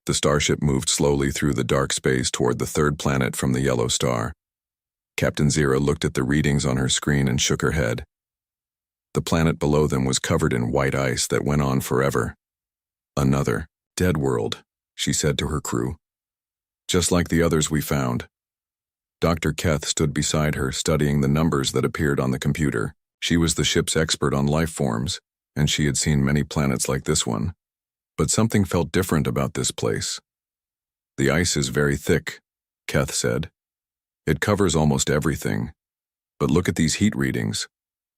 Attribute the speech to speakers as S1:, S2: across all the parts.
S1: The starship moved slowly through the dark space toward the third planet from the yellow star. Captain Zira looked at the readings on her screen and shook her head. The planet below them was covered in white ice that went on forever. "Another dead world," she said to her crew. "Just like the others we found." Dr. Keth stood beside her, studying the numbers that appeared on the computer. She was the ship's expert on life forms, and she had seen many planets like this one. But something felt different about this place. "The ice is very thick," Keth said. "It covers almost everything. But look at these heat readings.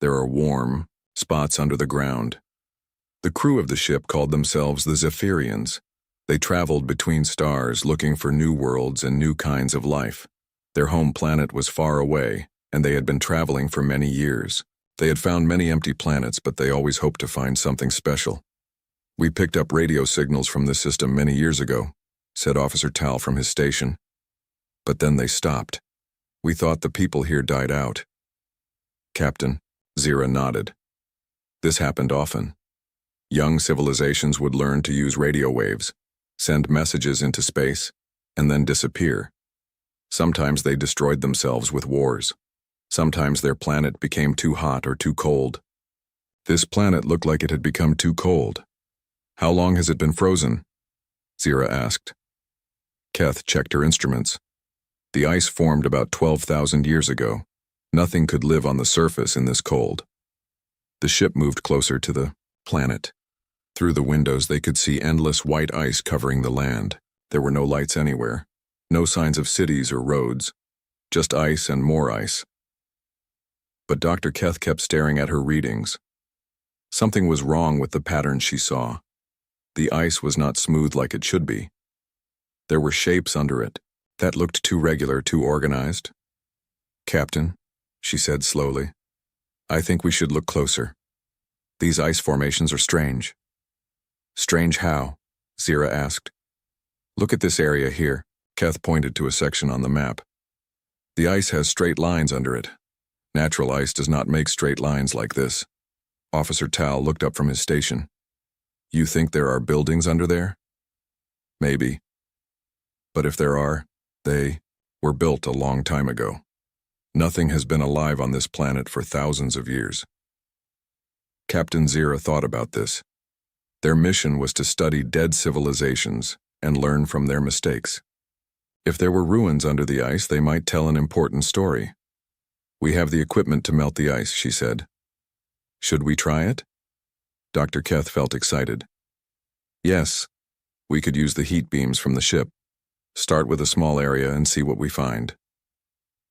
S1: There are warm spots under the ground." The crew of the ship called themselves the Zephyrians. They traveled between stars looking for new worlds and new kinds of life. Their home planet was far away, and they had been traveling for many years. They had found many empty planets, but they always hoped to find something special. "We picked up radio signals from this system many years ago," said Officer Tal from his station. "But then they stopped. We thought the people here died out." "Captain," Zira nodded. "This happened often. Young civilizations would learn to use radio waves, send messages into space, and then disappear. Sometimes they destroyed themselves with wars. Sometimes their planet became too hot or too cold. This planet looked like it had become too cold. How long has it been frozen?" Zira asked. Keth checked her instruments. The ice formed about 12,000 years ago. Nothing could live on the surface in this cold. The ship moved closer to the planet. Through the windows they could see endless white ice covering the land. There were no lights anywhere. No signs of cities or roads. Just ice and more ice. But Dr. Keth kept staring at her readings. Something was wrong with the pattern she saw. The ice was not smooth like it should be. There were shapes under it that looked too regular, too organized. "Captain," she said slowly, "I think we should look closer. These ice formations are strange." "Strange how?" Zira asked. "Look at this area here." Keth pointed to a section on the map. "The ice has straight lines under it. Natural ice does not make straight lines like this." Officer Tal looked up from his station. "You think there are buildings under there?" "Maybe. But if there are, they were built a long time ago. Nothing has been alive on this planet for thousands of years." Captain Zira thought about this. Their mission was to study dead civilizations and learn from their mistakes. If there were ruins under the ice, they might tell an important story. "We have the equipment to melt the ice," she said. "Should we try it?" Dr. Keth felt excited. "Yes, we could use the heat beams from the ship. Start with a small area and see what we find."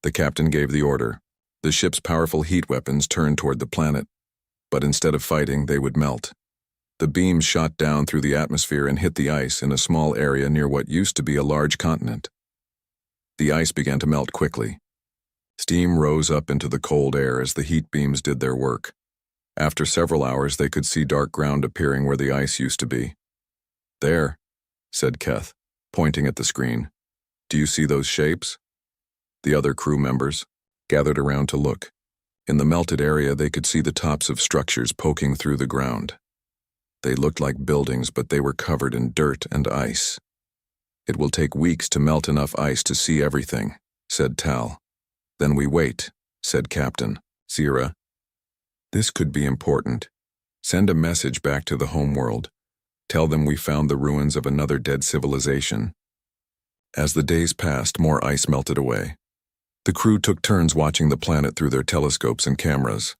S1: The captain gave the order. The ship's powerful heat weapons turned toward the planet, but instead of fighting, they would melt. The beams shot down through the atmosphere and hit the ice in a small area near what used to be a large continent. The ice began to melt quickly. Steam rose up into the cold air as the heat beams did their work. After several hours, they could see dark ground appearing where the ice used to be. "There," said Keth, pointing at the screen. "Do you see those shapes?" The other crew members gathered around to look. In the melted area, they could see the tops of structures poking through the ground. They looked like buildings, but they were covered in dirt and ice. "It will take weeks to melt enough ice to see everything," said Tal. "Then we wait," said Captain Zira. "This could be important. Send a message back to the homeworld. Tell them we found the ruins of another dead civilization." As the days passed, more ice melted away. The crew took turns watching the planet through their telescopes and cameras.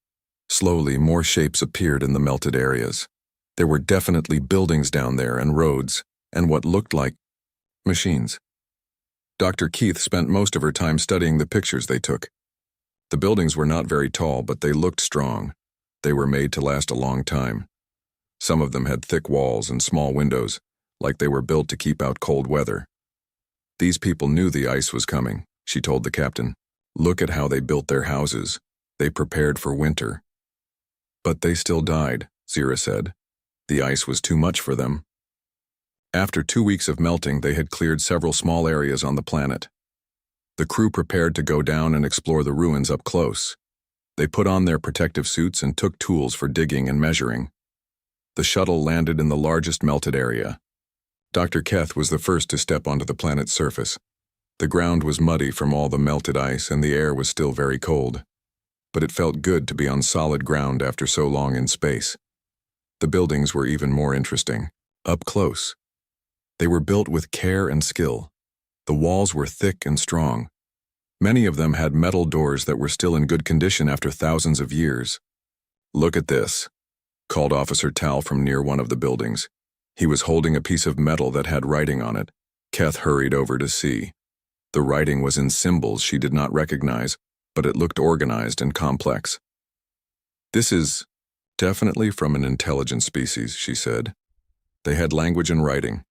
S1: Slowly, more shapes appeared in the melted areas. There were definitely buildings down there and roads, and what looked like machines. Dr. Keith spent most of her time studying the pictures they took. The buildings were not very tall, but they looked strong. They were made to last a long time. Some of them had thick walls and small windows, like they were built to keep out cold weather. "These people knew the ice was coming," she told the captain. "Look at how they built their houses. They prepared for winter." "But they still died," Zira said. "The ice was too much for them." After 2 weeks of melting, they had cleared several small areas on the planet. The crew prepared to go down and explore the ruins up close. They put on their protective suits and took tools for digging and measuring. The shuttle landed in the largest melted area. Dr. Keth was the first to step onto the planet's surface. The ground was muddy from all the melted ice and the air was still very cold. But it felt good to be on solid ground after so long in space. The buildings were even more interesting, up close. They were built with care and skill. The walls were thick and strong. Many of them had metal doors that were still in good condition after thousands of years. "Look at this," called Officer Tal from near one of the buildings. He was holding a piece of metal that had writing on it. Keth hurried over to see. The writing was in symbols she did not recognize, but it looked organized and complex. "This is definitely from an intelligent species," she said. They had language and writing.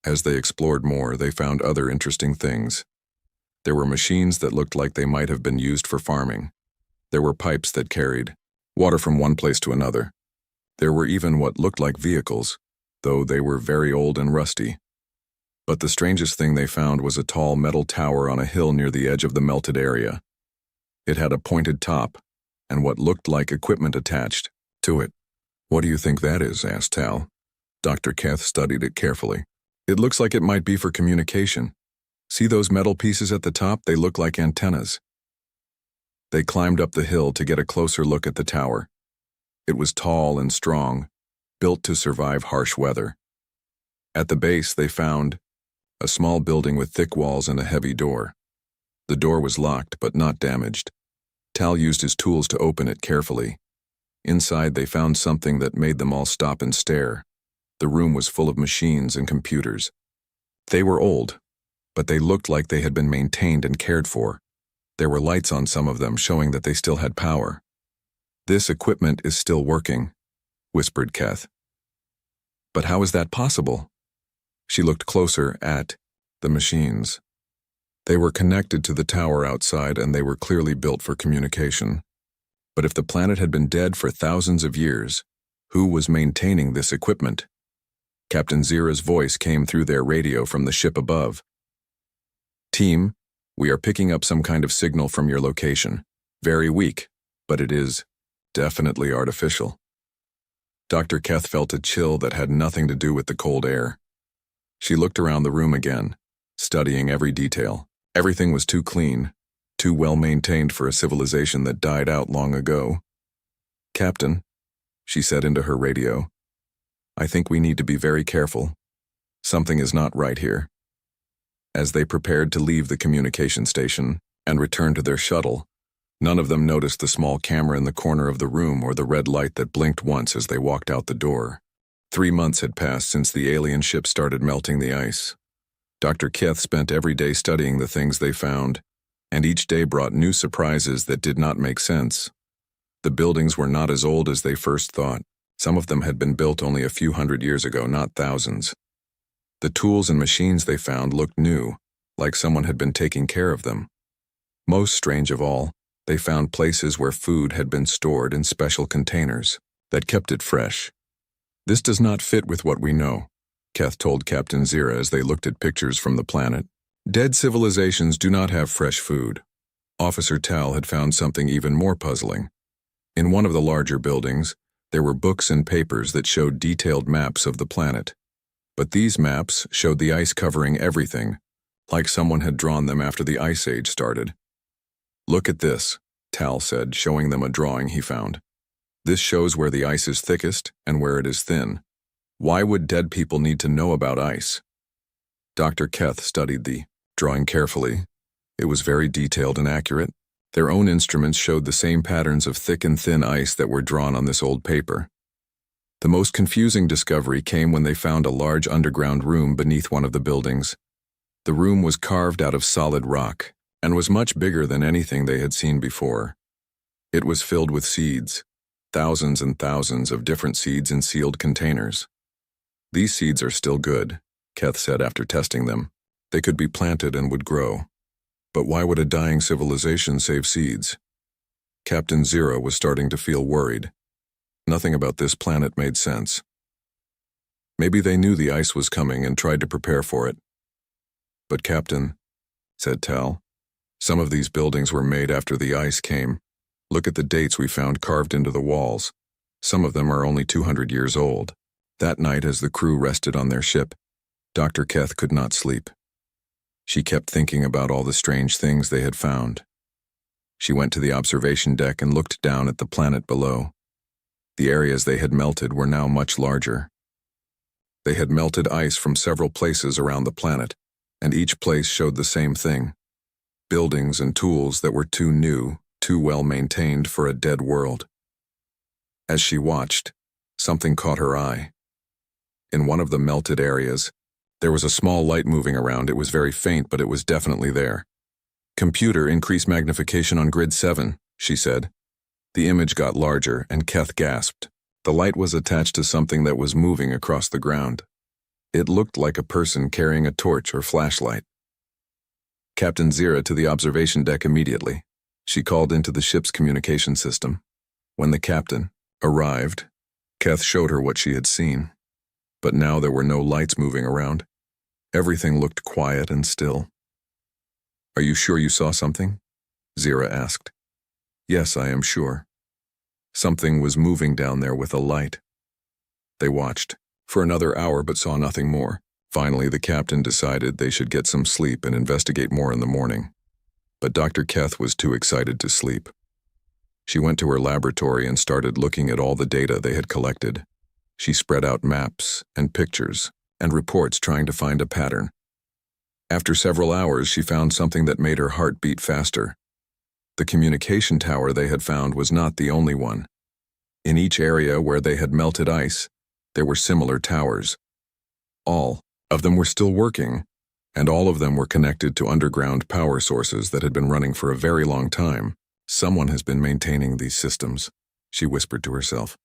S1: As they explored more, they found other interesting things. There were machines that looked like they might have been used for farming. There were pipes that carried water from one place to another. There were even what looked like vehicles, though they were very old and rusty. But the strangest thing they found was a tall metal tower on a hill near the edge of the melted area. It had a pointed top, and what looked like equipment attached to it. "What do you think that is?" asked Tal. Dr. Keth studied it carefully. "It looks like it might be for communication. See those metal pieces at the top? They look like antennas." They climbed up the hill to get a closer look at the tower. It was tall and strong, built to survive harsh weather. At the base, they found a small building with thick walls and a heavy door. The door was locked but not damaged. Tal used his tools to open it carefully. Inside, they found something that made them all stop and stare. The room was full of machines and computers. They were old, but they looked like they had been maintained and cared for. There were lights on some of them showing that they still had power. "This equipment is still working," whispered Keth. "But how is that possible?" She looked closer at the machines. They were connected to the tower outside and they were clearly built for communication. But if the planet had been dead for thousands of years, who was maintaining this equipment? Captain Zira's voice came through their radio from the ship above. "Team, we are picking up some kind of signal from your location. Very weak, but it is definitely artificial." Dr. Keth felt a chill that had nothing to do with the cold air. She looked around the room again, studying every detail. Everything was too clean, too well maintained for a civilization that died out long ago. "Captain," she said into her radio, "I think we need to be very careful. Something is not right here." As they prepared to leave the communication station and return to their shuttle, none of them noticed the small camera in the corner of the room or the red light that blinked once as they walked out the door. 3 months had passed since the alien ship started melting the ice. Dr. Keth spent every day studying the things they found, and each day brought new surprises that did not make sense. The buildings were not as old as they first thought. Some of them had been built only a few hundred years ago, not thousands. The tools and machines they found looked new, like someone had been taking care of them. Most strange of all, they found places where food had been stored in special containers that kept it fresh. "This does not fit with what we know," Keth told Captain Zira as they looked at pictures from the planet. "Dead civilizations do not have fresh food." Officer Tal had found something even more puzzling. In one of the larger buildings, there were books and papers that showed detailed maps of the planet. But these maps showed the ice covering everything, like someone had drawn them after the Ice Age started. "Look at this," Tal said, showing them a drawing he found. "This shows where the ice is thickest and where it is thin. Why would dead people need to know about ice?" Dr. Keth studied the drawing carefully. It was very detailed and accurate. Their own instruments showed the same patterns of thick and thin ice that were drawn on this old paper. The most confusing discovery came when they found a large underground room beneath one of the buildings. The room was carved out of solid rock and was much bigger than anything they had seen before. It was filled with seeds, thousands and thousands of different seeds in sealed containers. "These seeds are still good," Keth said after testing them. "They could be planted and would grow. But why would a dying civilization save seeds?" Captain Zira was starting to feel worried. Nothing about this planet made sense. Maybe they knew the ice was coming and tried to prepare for it. "But Captain," said Tal, "some of these buildings were made after the ice came. Look at the dates we found carved into the walls. Some of them are only 200 years old." That night, as the crew rested on their ship, Dr. Keth could not sleep. She kept thinking about all the strange things they had found. She went to the observation deck and looked down at the planet below. The areas they had melted were now much larger. They had melted ice from several places around the planet, and each place showed the same thing: buildings and tools that were too new, too well maintained for a dead world. As she watched, something caught her eye. In one of the melted areas, there was a small light moving around. It was very faint, but it was definitely there. "Computer, increase magnification on grid 7, she said. The image got larger, and Keth gasped. The light was attached to something that was moving across the ground. It looked like a person carrying a torch or flashlight. "Captain Zira to the observation deck immediately," she called into the ship's communication system. When the captain arrived, Keth showed her what she had seen. But now there were no lights moving around. Everything looked quiet and still. "Are you sure you saw something?" Zira asked. "Yes, I am sure. Something was moving down there with a light." They watched for another hour but saw nothing more. Finally, the captain decided they should get some sleep and investigate more in the morning. But Dr. Keth was too excited to sleep. She went to her laboratory and started looking at all the data they had collected. She spread out maps and pictures and reports trying to find a pattern. After several hours, she found something that made her heart beat faster. The communication tower they had found was not the only one. In each area where they had melted ice, there were similar towers. All of them were still working, and all of them were connected to underground power sources that had been running for a very long time. "Someone has been maintaining these systems," she whispered to herself.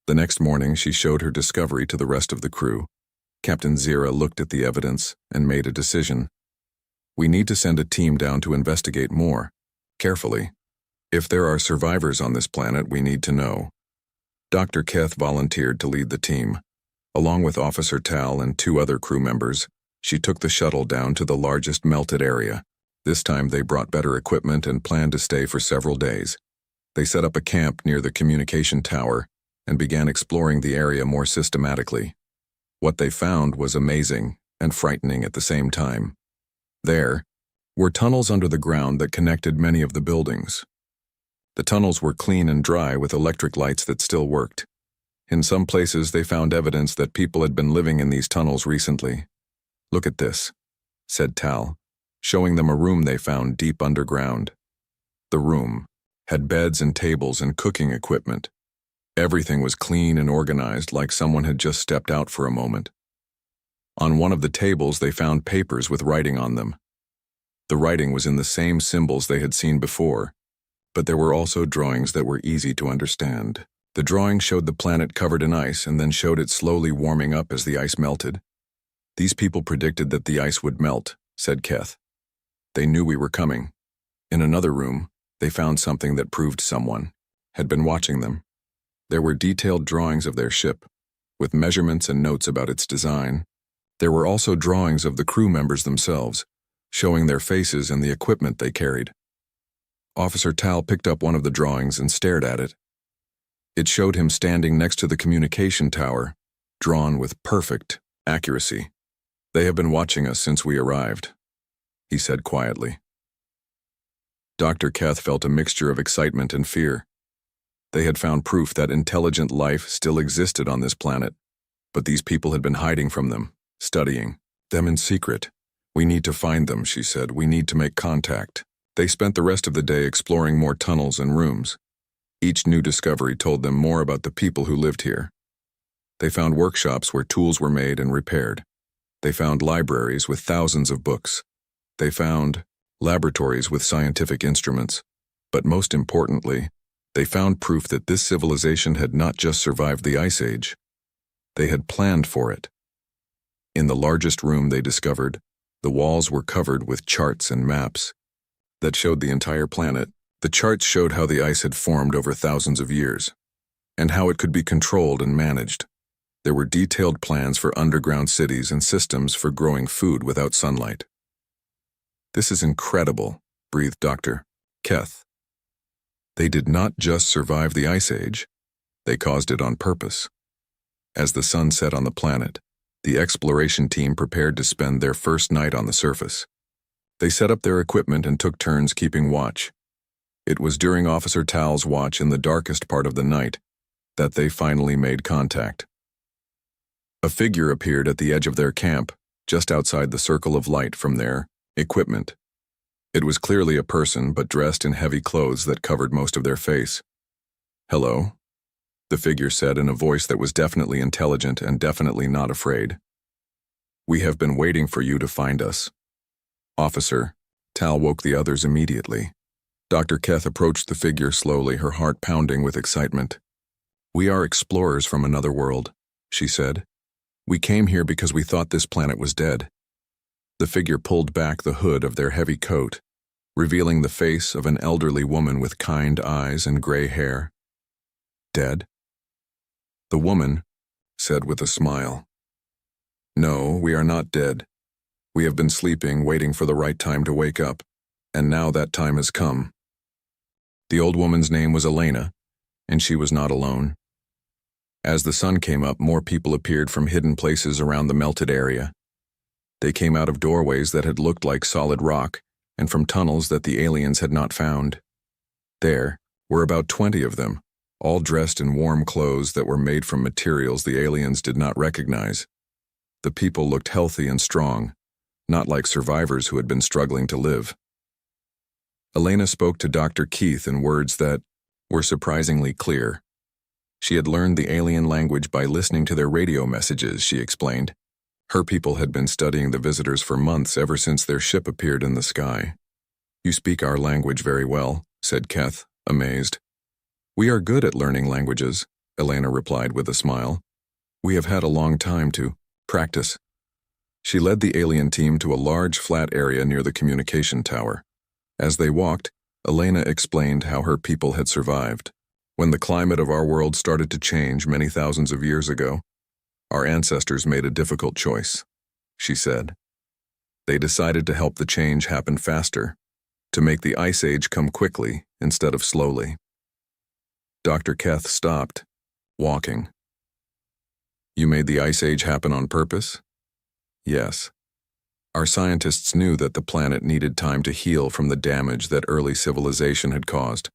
S1: The next morning, she showed her discovery to the rest of the crew. Captain Zira looked at the evidence and made a decision. "We need to send a team down to investigate more, carefully. If there are survivors on this planet, we need to know." Dr. Keth volunteered to lead the team. Along with Officer Tal and 2 other crew members, she took the shuttle down to the largest melted area. This time they brought better equipment and planned to stay for several days. They set up a camp near the communication tower and began exploring the area more systematically. What they found was amazing and frightening at the same time. There were tunnels under the ground that connected many of the buildings. The tunnels were clean and dry with electric lights that still worked. In some places they found evidence that people had been living in these tunnels recently. "Look at this," said Tal, showing them a room they found deep underground. The room had beds and tables and cooking equipment. Everything was clean and organized, like someone had just stepped out for a moment. On one of the tables they found papers with writing on them. The writing was in the same symbols they had seen before, but there were also drawings that were easy to understand. The drawing showed the planet covered in ice and then showed it slowly warming up as the ice melted. "These people predicted that the ice would melt," said Keth. "They knew we were coming." In another room, they found something that proved someone had been watching them. There were detailed drawings of their ship, with measurements and notes about its design. There were also drawings of the crew members themselves, showing their faces and the equipment they carried. Officer Tal picked up one of the drawings and stared at it. It showed him standing next to the communication tower, drawn with perfect accuracy. "They have been watching us since we arrived," he said quietly. Dr. Keth felt a mixture of excitement and fear. They had found proof that intelligent life still existed on this planet, but these people had been hiding from them, studying them in secret. "We need to find them," she said. "We need to make contact." They spent the rest of the day exploring more tunnels and rooms. Each new discovery told them more about the people who lived here. They found workshops where tools were made and repaired. They found libraries with thousands of books. They found laboratories with scientific instruments. But most importantly, they found proof that this civilization had not just survived the Ice Age. They had planned for it. In the largest room they discovered, the walls were covered with charts and maps that showed the entire planet. The charts showed how the ice had formed over thousands of years, and how it could be controlled and managed. There were detailed plans for underground cities and systems for growing food without sunlight. "This is incredible," breathed Dr. Keth. "They did not just survive the Ice Age, they caused it on purpose." As the sun set on the planet, The exploration team prepared to spend their first night on the surface. They set up their equipment and took turns keeping watch. It was during Officer Tal's watch in the darkest part of the night that they finally made contact. A figure appeared at the edge of their camp, just outside the circle of light from their equipment. It was clearly a person, but dressed in heavy clothes that covered most of their face. "Hello," the figure said in a voice that was definitely intelligent and definitely not afraid. "We have been waiting for you to find us." "Officer," Tal woke the others immediately. Dr. Keth approached the figure slowly, her heart pounding with excitement. "We are explorers from another world," she said. "We came here because we thought this planet was dead." The figure pulled back the hood of their heavy coat, revealing the face of an elderly woman with kind eyes and gray hair. "Dead?" The woman said with a smile. "No, we are not dead. We have been sleeping, waiting for the right time to wake up, and now that time has come." The old woman's name was Elena, and she was not alone. As the sun came up, more people appeared from hidden places around the melted area. They came out of doorways that had looked like solid rock, and from tunnels that the aliens had not found. There were about 20 of them, all dressed in warm clothes that were made from materials the aliens did not recognize. The people looked healthy and strong, not like survivors who had been struggling to live. Elena spoke to Dr. Keith in words that were surprisingly clear. She had learned the alien language by listening to their radio messages, she explained. Her people had been studying the visitors for months, ever since their ship appeared in the sky. "You speak our language very well," said Keth, amazed. "We are good at learning languages," Elena replied with a smile. "We have had a long time to practice." She led the alien team to a large flat area near the communication tower. As they walked, Elena explained how her people had survived. "When the climate of our world started to change many thousands of years ago, our ancestors made a difficult choice," she said. "They decided to help the change happen faster, to make the Ice Age come quickly instead of slowly." Dr. Keth stopped, walking. "You made the Ice Age happen on purpose?" "Yes. Our scientists knew that the planet needed time to heal from the damage that early civilization had caused.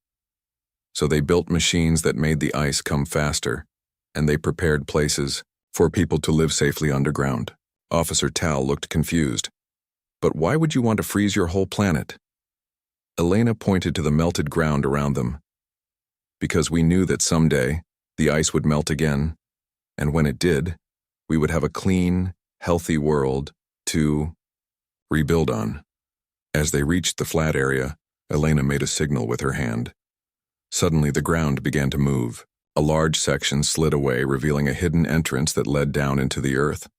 S1: So they built machines that made the ice come faster, and they prepared places for people to live safely underground." Officer Tal looked confused. "But why would you want to freeze your whole planet?" Elena pointed to the melted ground around them. "Because we knew that someday the ice would melt again, and when it did, we would have a clean, healthy world to rebuild on." As they reached the flat area, Elena made a signal with her hand. Suddenly the ground began to move. A large section slid away, revealing a hidden entrance that led down into the earth.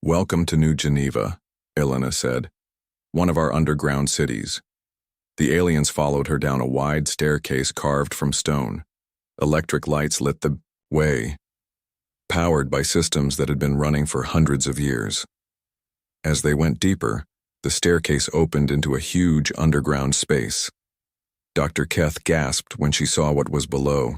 S1: "Welcome to New Geneva," Elena said, "one of our underground cities." The aliens followed her down a wide staircase carved from stone. Electric lights lit the way, powered by systems that had been running for hundreds of years. As they went deeper, the staircase opened into a huge underground space. Dr. Keth gasped when she saw what was below.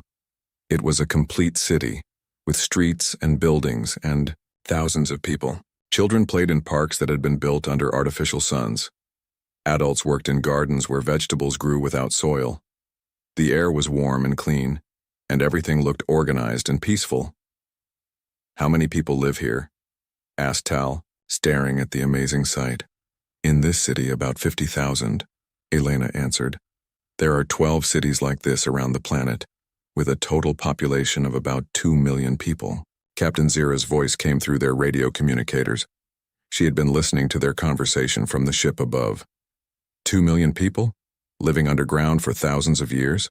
S1: It was a complete city, with streets and buildings and thousands of people. Children played in parks that had been built under artificial suns. Adults worked in gardens where vegetables grew without soil. The air was warm and clean, and everything looked organized and peaceful. "How many people live here?" asked Tal, staring at the amazing sight. "In this city, about 50,000, Elena answered. "There are 12 cities like this around the planet, with a total population of about 2 million people." Captain Zira's voice came through their radio communicators. She had been listening to their conversation from the ship above. 2 million people? Living underground for thousands of years?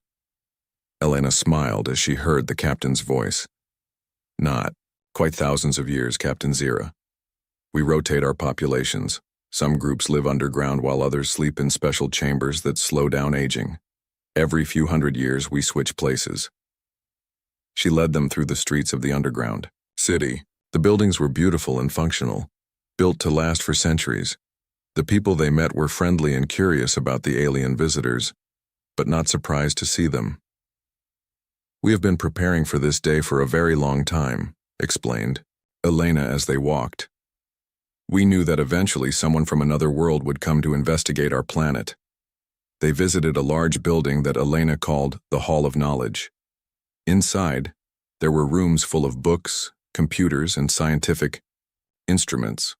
S1: Elena smiled as she heard the captain's voice. "Not quite thousands of years, Captain Zira. We rotate our populations. Some groups live underground while others sleep in special chambers that slow down aging. Every few hundred years we switch places." She led them through the streets of the underground city. The buildings were beautiful and functional, built to last for centuries. The people they met were friendly and curious about the alien visitors, but not surprised to see them. "We have been preparing for this day for a very long time," explained Elena as they walked. We knew that eventually someone from another world would come to investigate our planet. They visited a large building that Elena called the Hall of Knowledge. Inside, there were rooms full of books, computers, and scientific instruments.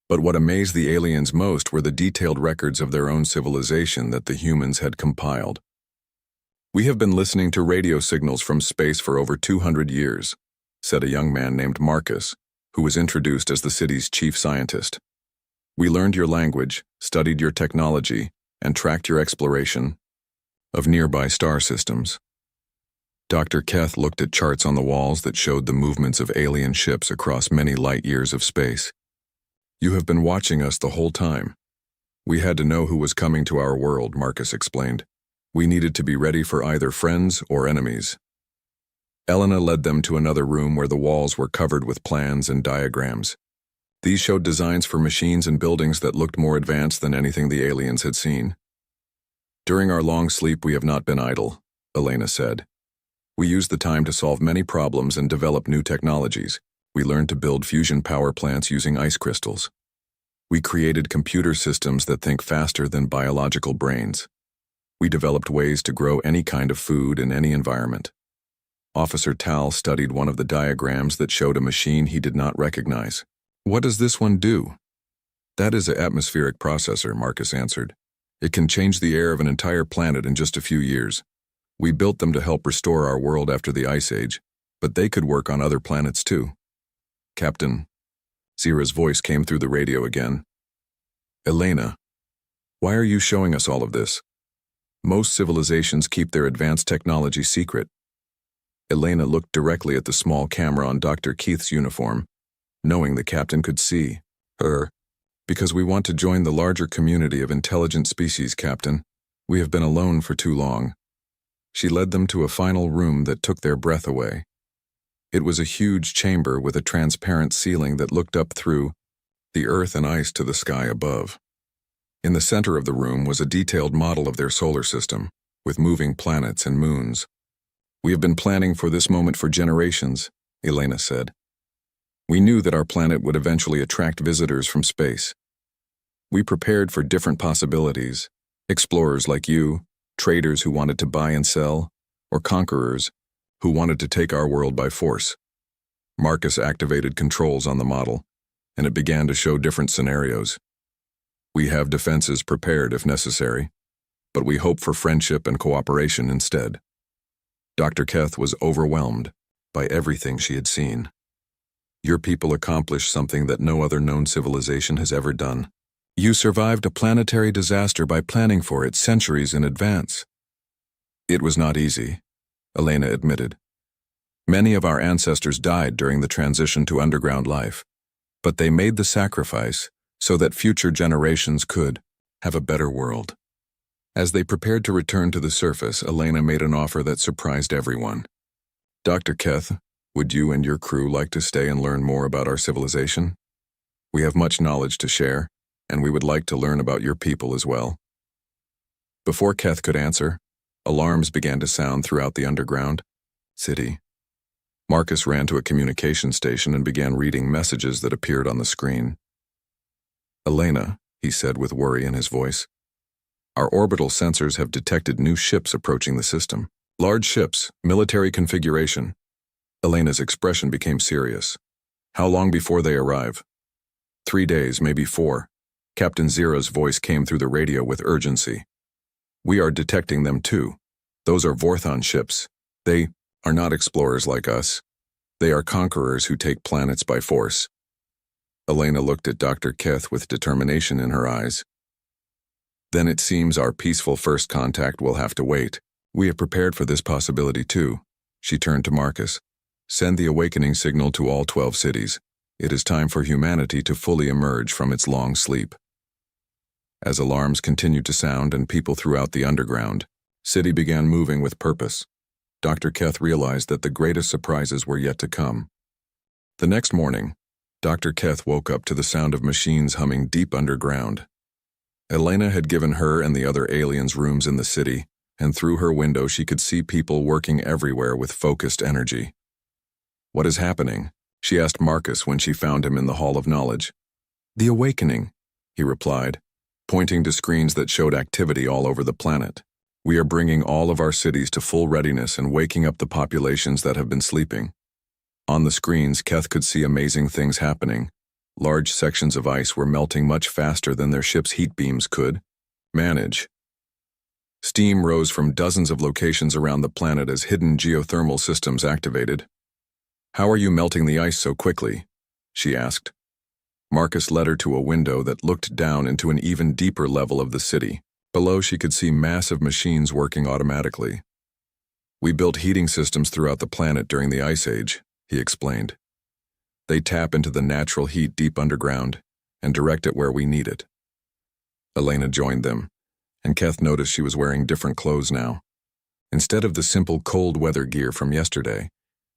S1: But what amazed the aliens most were the detailed records of their own civilization that the humans had compiled. "We have been listening to radio signals from space for over 200 years, said a young man named Marcus, who was introduced as the city's chief scientist. "We learned your language, studied your technology, and tracked your exploration of nearby star systems." Dr. Keth looked at charts on the walls that showed the movements of alien ships across many light years of space. "You have been watching us the whole time. We had to know who was coming to our world," Marcus explained. "We needed to be ready for either friends or enemies." Elena led them to another room where the walls were covered with plans and diagrams. These showed designs for machines and buildings that looked more advanced than anything the aliens had seen. "During our long sleep we have not been idle," Elena said. "We used the time to solve many problems and develop new technologies. We learned to build fusion power plants using ice crystals. We created computer systems that think faster than biological brains. We developed ways to grow any kind of food in any environment." Officer Tal studied one of the diagrams that showed a machine he did not recognize. "What does this one do?" "That is an atmospheric processor," Marcus answered. "It can change the air of an entire planet in just a few years. We built them to help restore our world after the Ice Age, but they could work on other planets too." "Captain," Zira's voice came through the radio again. "Elena, why are you showing us all of this? Most civilizations keep their advanced technology secret." Elena looked directly at the small camera on Dr. Keith's uniform, knowing the captain could see her. "Because we want to join the larger community of intelligent species, Captain. We have been alone for too long." She led them to a final room that took their breath away. It was a huge chamber with a transparent ceiling that looked up through the earth and ice to the sky above. In the center of the room was a detailed model of their solar system, with moving planets and moons. "We have been planning for this moment for generations," Elena said. "We knew that our planet would eventually attract visitors from space. We prepared for different possibilities, explorers like you, traders who wanted to buy and sell, or conquerors who wanted to take our world by force." Marcus activated controls on the model, and it began to show different scenarios. "We have defenses prepared if necessary, but we hope for friendship and cooperation instead." Dr. Keth was overwhelmed by everything she had seen. "Your people accomplished something that no other known civilization has ever done. You survived a planetary disaster by planning for it centuries in advance." "It was not easy," Elena admitted. "Many of our ancestors died during the transition to underground life, but they made the sacrifice so that future generations could have a better world." As they prepared to return to the surface, Elena made an offer that surprised everyone. "Dr. Keth, would you and your crew like to stay and learn more about our civilization? We have much knowledge to share, and we would like to learn about your people as well." Before Keth could answer, alarms began to sound throughout the underground city. Marcus ran to a communication station and began reading messages that appeared on the screen. "Elena," he said with worry in his voice, "our orbital sensors have detected new ships approaching the system. Large ships, military configuration." Elena's expression became serious. "How long before they arrive?" 3 days, maybe 4. Captain Zira's voice came through the radio with urgency. "We are detecting them too. Those are Vorthon ships. They are not explorers like us. They are conquerors who take planets by force." Elena looked at Dr. Keth with determination in her eyes. "Then it seems our peaceful first contact will have to wait. We have prepared for this possibility too." She turned to Marcus. "Send the awakening signal to all 12 cities. It is time for humanity to fully emerge from its long sleep." As alarms continued to sound and people throughout the underground city began moving with purpose, Dr. Keth realized that the greatest surprises were yet to come. The next morning, Dr. Keth woke up to the sound of machines humming deep underground. Elena had given her and the other aliens rooms in the city, and through her window she could see people working everywhere with focused energy. "What is happening?" she asked Marcus when she found him in the Hall of Knowledge. The awakening, he replied, pointing to screens that showed activity all over the planet. We are bringing all of our cities to full readiness and waking up the populations that have been sleeping. On the screens, Keth could see amazing things happening. Large sections of ice were melting much faster than their ship's heat beams could manage. Steam rose from dozens of locations around the planet as hidden geothermal systems activated. How are you melting the ice so quickly? She asked. Marcus led her to a window that looked down into an even deeper level of the city. Below, she could see massive machines working automatically. We built heating systems throughout the planet during the Ice Age, he explained. They tap into the natural heat deep underground and direct it where we need it. Elena joined them, and Keth noticed she was wearing different clothes now. Instead of the simple cold weather gear from yesterday,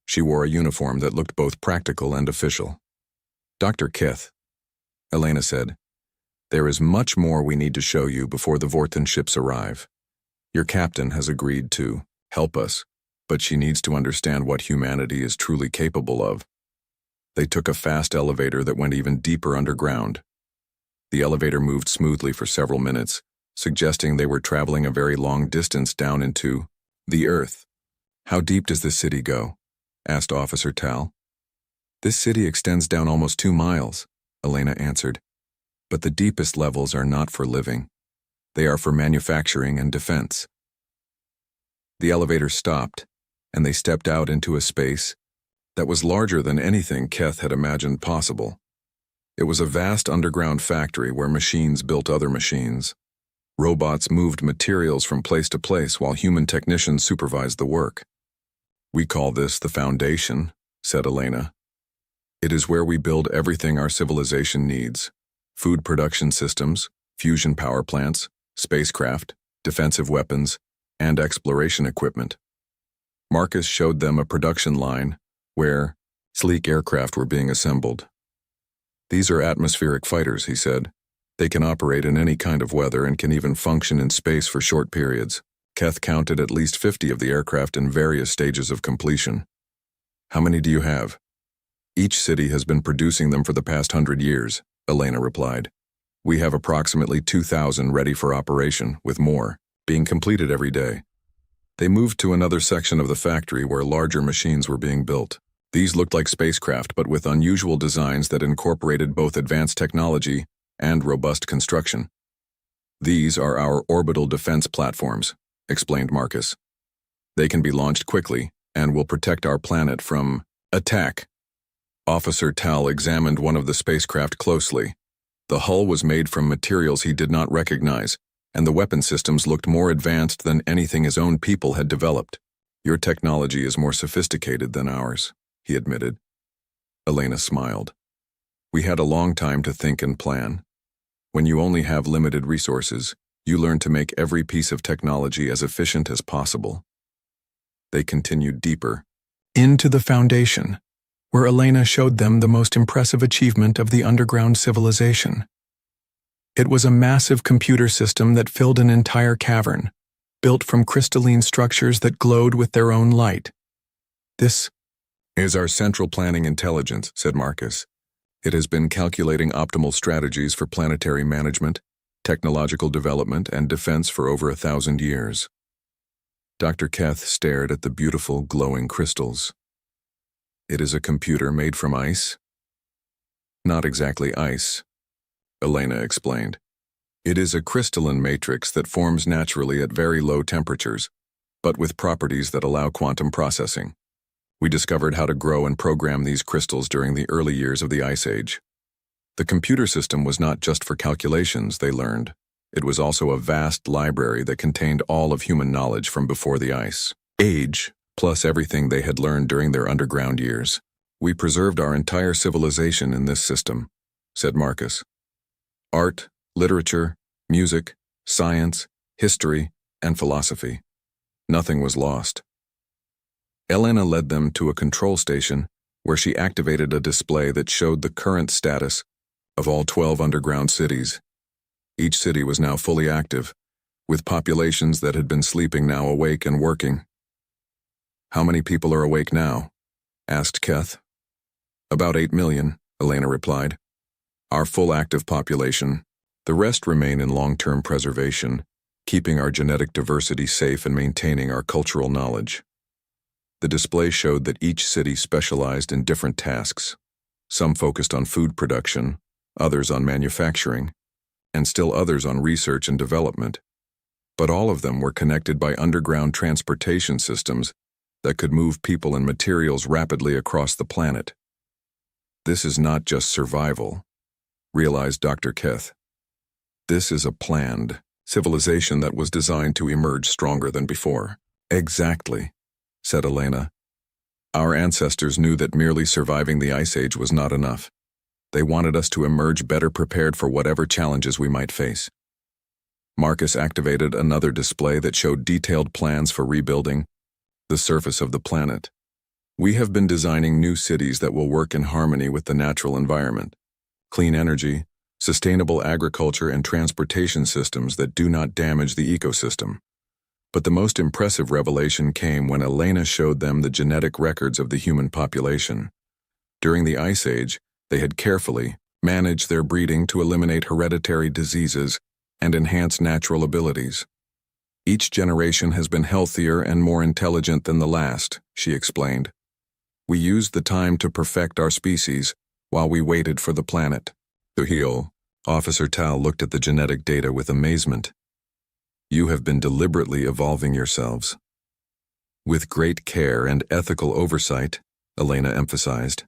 S1: she wore a uniform that looked both practical and official. Dr. Keth, Elena said, there is much more we need to show you before the Vorten ships arrive. Your captain has agreed to help us, but she needs to understand what humanity is truly capable of. They took a fast elevator that went even deeper underground. The elevator moved smoothly for several minutes, suggesting they were traveling a very long distance down into the Earth. How deep does this city go? Asked Officer Tal. This city extends down almost 2 miles, Elena answered. But the deepest levels are not for living. They are for manufacturing and defense. The elevator stopped, and they stepped out into a space that was larger than anything Keth had imagined possible. It was a vast underground factory where machines built other machines. Robots moved materials from place to place while human technicians supervised the work. We call this the Foundation, said Elena. It is where we build everything our civilization needs: food production systems, fusion power plants, spacecraft, defensive weapons, and exploration equipment. Marcus showed them a production line where sleek aircraft were being assembled. These are atmospheric fighters, he said. They can operate in any kind of weather and can even function in space for short periods. Keth counted at least 50 of the aircraft in various stages of completion. How many do you have? Each city has been producing them for the past 100 years, Elena replied. We have approximately 2,000 ready for operation, with more being completed every day. They moved to another section of the factory where larger machines were being built. These looked like spacecraft, but with unusual designs that incorporated both advanced technology and robust construction. These are our orbital defense platforms, explained Marcus. They can be launched quickly and will protect our planet from attack. Officer Tal examined one of the spacecraft closely. The hull was made from materials he did not recognize, and the weapon systems looked more advanced than anything his own people had developed. Your technology is more sophisticated than ours, he admitted. Elena smiled. We had a long time to think and plan. When you only have limited resources, you learn to make every piece of technology as efficient as possible. They continued deeper, into the Foundation, where Elena showed them the most impressive achievement of the underground civilization. It was a massive computer system that filled an entire cavern, built from crystalline structures that glowed with their own light. This is our central planning intelligence, said Marcus. It has been calculating optimal strategies for planetary management, technological development, and defense for over 1,000 years. Dr. Keth stared at the beautiful, glowing crystals. It is a computer made from ice? Not exactly ice, Elena explained. It is a crystalline matrix that forms naturally at very low temperatures, but with properties that allow quantum processing. We discovered how to grow and program these crystals during the early years of the Ice Age. The computer system was not just for calculations, they learned. It was also a vast library that contained all of human knowledge from before the Ice Age, plus everything they had learned during their underground years. We preserved our entire civilization in this system, said Marcus. Art, literature, music, science, history, and philosophy. Nothing was lost. Elena led them to a control station where she activated a display that showed the current status of all 12 underground cities. Each city was now fully active, with populations that had been sleeping now awake and working. How many people are awake now? Asked Keth. About 8 million, Elena replied. Our full active population. The rest remain in long-term preservation, keeping our genetic diversity safe and maintaining our cultural knowledge. The display showed that each city specialized in different tasks. Some focused on food production, others on manufacturing, and still others on research and development. But all of them were connected by underground transportation systems that could move people and materials rapidly across the planet. This is not just survival, realized Dr. Keth. This is a planned civilization that was designed to emerge stronger than before. Exactly, said Elena. Our ancestors knew that merely surviving the Ice Age was not enough. They wanted us to emerge better prepared for whatever challenges we might face. Marcus activated another display that showed detailed plans for rebuilding the surface of the planet. We have been designing new cities that will work in harmony with the natural environment. Clean energy, sustainable agriculture, and transportation systems that do not damage the ecosystem. But the most impressive revelation came when Elena showed them the genetic records of the human population. During the Ice Age, they had carefully managed their breeding to eliminate hereditary diseases and enhance natural abilities. Each generation has been healthier and more intelligent than the last, she explained. We used the time to perfect our species while we waited for the planet to heal. Officer Tal looked at the genetic data with amazement. You have been deliberately evolving yourselves. With great care and ethical oversight, Elena emphasized.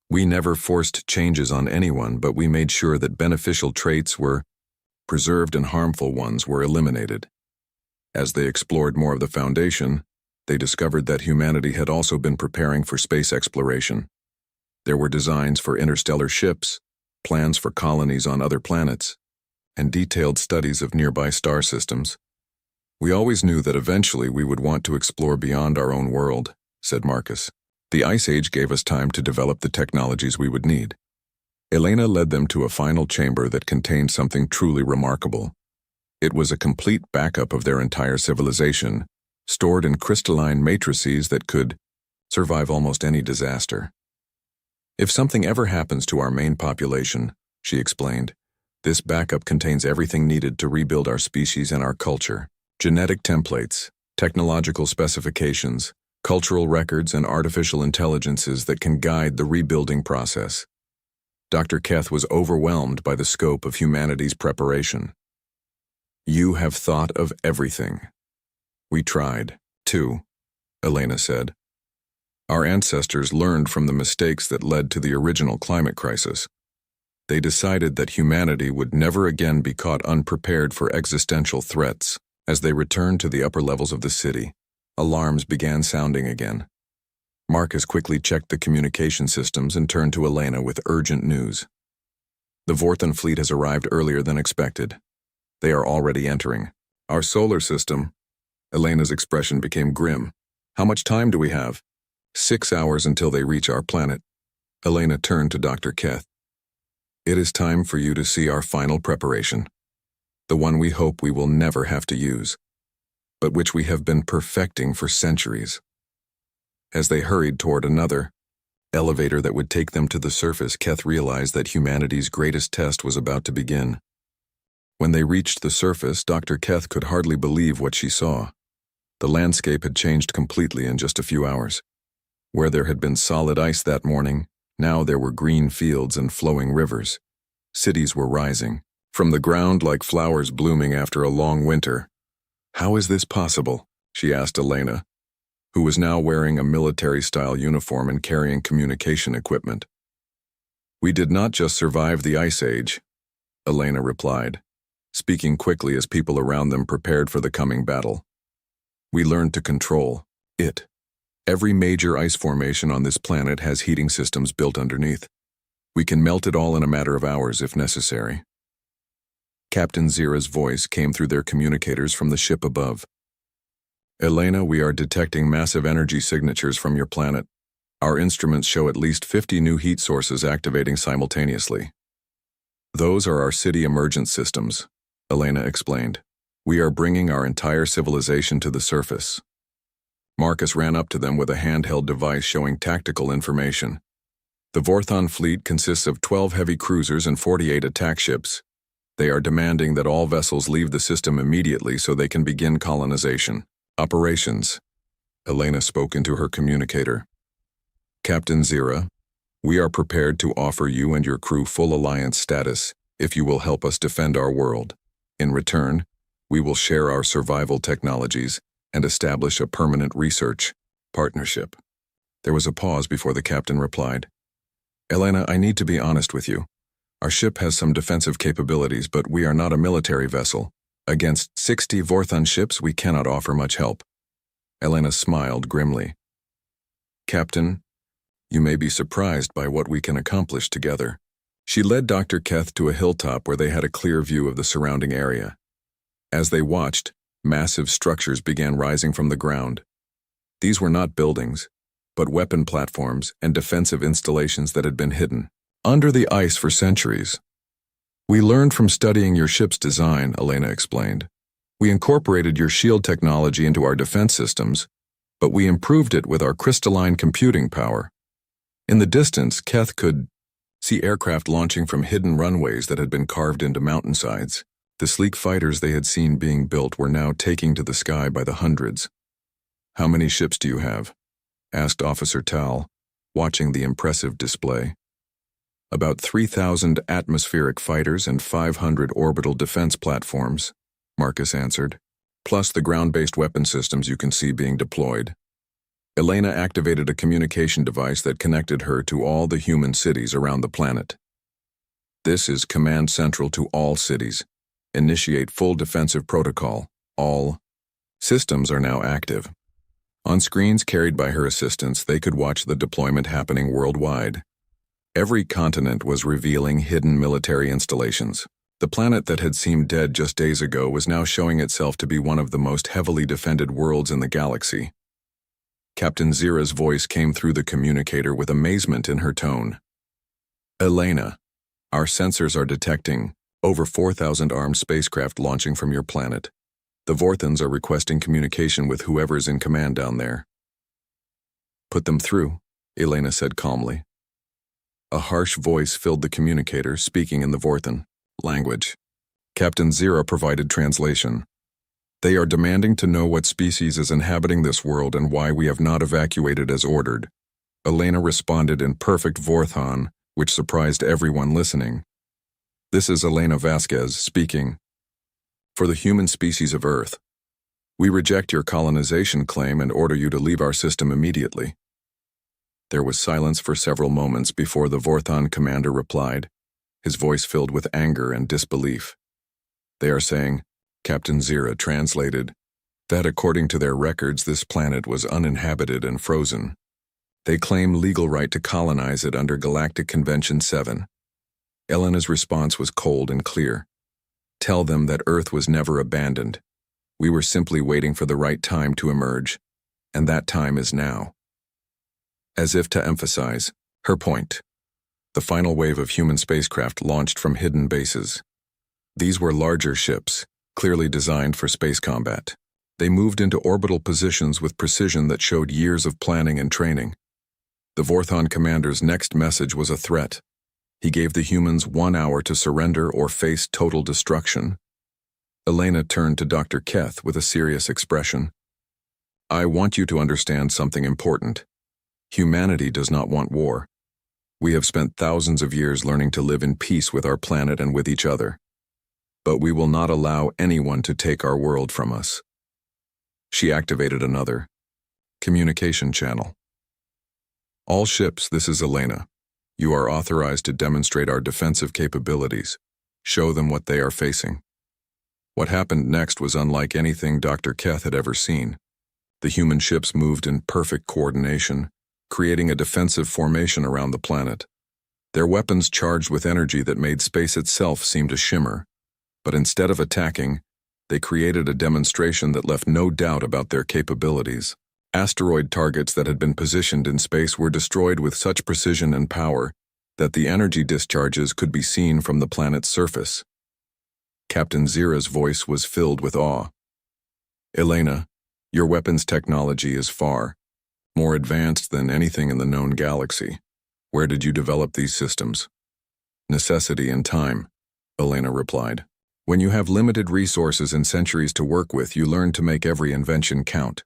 S1: We never forced changes on anyone, but we made sure that beneficial traits were preserved and harmful ones were eliminated. As they explored more of the Foundation, they discovered that humanity had also been preparing for space exploration. There were designs for interstellar ships, plans for colonies on other planets, and detailed studies of nearby star systems. We always knew that eventually we would want to explore beyond our own world, said Marcus. The Ice Age gave us time to develop the technologies we would need. Elena led them to a final chamber that contained something truly remarkable. It was a complete backup of their entire civilization, stored in crystalline matrices that could survive almost any disaster. If something ever happens to our main population, she explained, this backup contains everything needed to rebuild our species and our culture. Genetic templates, technological specifications, cultural records, and artificial intelligences that can guide the rebuilding process. Dr. Keth was overwhelmed by the scope of humanity's preparation. You have thought of everything. We tried, too, Elena said. Our ancestors learned from the mistakes that led to the original climate crisis. They decided that humanity would never again be caught unprepared for existential threats. As they returned to the upper levels of the city, alarms began sounding again. Marcus quickly checked the communication systems and turned to Elena with urgent news. The Vorthan fleet has arrived earlier than expected. They are already entering our solar system. Elena's expression became grim. How much time do we have? 6 hours until they reach our planet. Elena turned to Dr. Keth. It is time for you to see our final preparation. The one we hope we will never have to use, but which we have been perfecting for centuries. As they hurried toward another elevator that would take them to the surface, Keth realized that humanity's greatest test was about to begin. When they reached the surface, Dr. Keth could hardly believe what she saw. The landscape had changed completely in just a few hours. Where there had been solid ice that morning, now there were green fields and flowing rivers. Cities were rising from the ground like flowers blooming after a long winter. How is this possible? She asked Elena, who was now wearing a military-style uniform and carrying communication equipment. We did not just survive the Ice Age, Elena replied, speaking quickly as people around them prepared for the coming battle. We learned to control it. Every major ice formation on this planet has heating systems built underneath. We can melt it all in a matter of hours if necessary. Captain Zira's voice came through their communicators from the ship above. Elena, we are detecting massive energy signatures from your planet. Our instruments show at least 50 new heat sources activating simultaneously. Those are our city emergence systems, Elena explained. We are bringing our entire civilization to the surface. Marcus ran up to them with a handheld device showing tactical information. The Vorthon fleet consists of 12 heavy cruisers and 48 attack ships. They are demanding that all vessels leave the system immediately so they can begin colonization. Operations. Elena spoke into her communicator. Captain Zira, we are prepared to offer you and your crew full alliance status if you will help us defend our world. In return, we will share our survival technologies and establish a permanent research partnership. There was a pause before the captain replied. Elena, I need to be honest with you. Our ship has some defensive capabilities, but we are not a military vessel. Against 60 Vorthon ships, we cannot offer much help. Elena smiled grimly. Captain, you may be surprised by what we can accomplish together. She led Dr. Keth to a hilltop where they had a clear view of the surrounding area. As they watched, massive structures began rising from the ground. These were not buildings, but weapon platforms and defensive installations that had been hidden under the ice for centuries. We learned from studying your ship's design, Elena explained. We incorporated your shield technology into our defense systems, but we improved it with our crystalline computing power. In the distance, Keth could see aircraft launching from hidden runways that had been carved into mountainsides. The sleek fighters they had seen being built were now taking to the sky by the hundreds. How many ships do you have? Asked Officer Tal, watching the impressive display. About 3,000 atmospheric fighters and 500 orbital defense platforms, Marcus answered, plus the ground-based weapon systems you can see being deployed. Elena activated a communication device that connected her to all the human cities around the planet. This is command central to all cities. Initiate full defensive protocol. All systems are now active. On screens carried by her assistants, they could watch the deployment happening worldwide. Every continent was revealing hidden military installations. The planet that had seemed dead just days ago was now showing itself to be one of the most heavily defended worlds in the galaxy. Captain Zira's voice came through the communicator with amazement in her tone. Elena, our sensors are detecting over 4,000 armed spacecraft launching from your planet. The Vorthons are requesting communication with whoever's in command down there. Put them through, Elena said calmly. A harsh voice filled the communicator, speaking in the Vorthon language. Captain Zira provided translation. They are demanding to know what species is inhabiting this world and why we have not evacuated as ordered. Elena responded in perfect Vorthon, which surprised everyone listening. This is Elena Vasquez speaking. For the human species of Earth, we reject your colonization claim and order you to leave our system immediately. There was silence for several moments before the Vorthon commander replied, his voice filled with anger and disbelief. They are saying, Captain Zira translated, that according to their records this planet was uninhabited and frozen. They claim legal right to colonize it under Galactic Convention 7. Elena's response was cold and clear. Tell them that Earth was never abandoned. We were simply waiting for the right time to emerge, and that time is now. As if to emphasize her point, the final wave of human spacecraft launched from hidden bases. These were larger ships, clearly designed for space combat. They moved into orbital positions with precision that showed years of planning and training. The Vorthon commander's next message was a threat. He gave the humans 1 hour to surrender or face total destruction. Elena turned to Dr. Keth with a serious expression. I want you to understand something important. Humanity does not want war. We have spent thousands of years learning to live in peace with our planet and with each other. But we will not allow anyone to take our world from us. She activated another communication channel. All ships, this is Elena. You are authorized to demonstrate our defensive capabilities. Show them what they are facing. What happened next was unlike anything Dr. Keth had ever seen. The human ships moved in perfect coordination, creating a defensive formation around the planet. Their weapons charged with energy that made space itself seem to shimmer. But instead of attacking, they created a demonstration that left no doubt about their capabilities. Asteroid targets that had been positioned in space were destroyed with such precision and power that the energy discharges could be seen from the planet's surface. Captain Zira's voice was filled with awe. Elena, your weapons technology is far more advanced than anything in the known galaxy. Where did you develop these systems? Necessity and time, Elena replied. When you have limited resources and centuries to work with, you learn to make every invention count.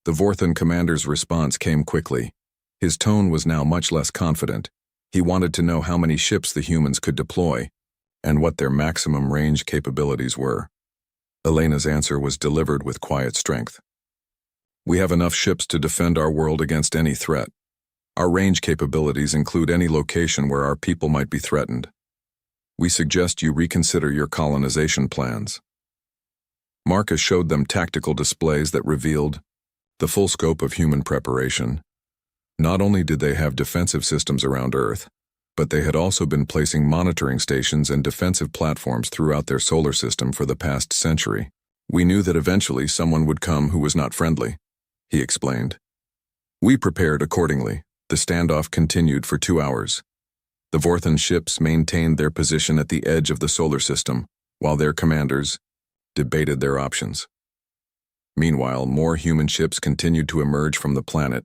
S1: The Vorthan commander's response came quickly. His tone was now much less confident. He wanted to know how many ships the humans could deploy, and what their maximum range capabilities were. Elena's answer was delivered with quiet strength. We have enough ships to defend our world against any threat. Our range capabilities include any location where our people might be threatened. We suggest you reconsider your colonization plans. Marcus showed them tactical displays that revealed the full scope of human preparation. Not only did they have defensive systems around Earth, but they had also been placing monitoring stations and defensive platforms throughout their solar system for the past century. We knew that eventually someone would come who was not friendly, he explained. We prepared accordingly. The standoff continued for 2 hours. The Vorthan ships maintained their position at the edge of the solar system, while their commanders debated their options. Meanwhile, more human ships continued to emerge from the planet,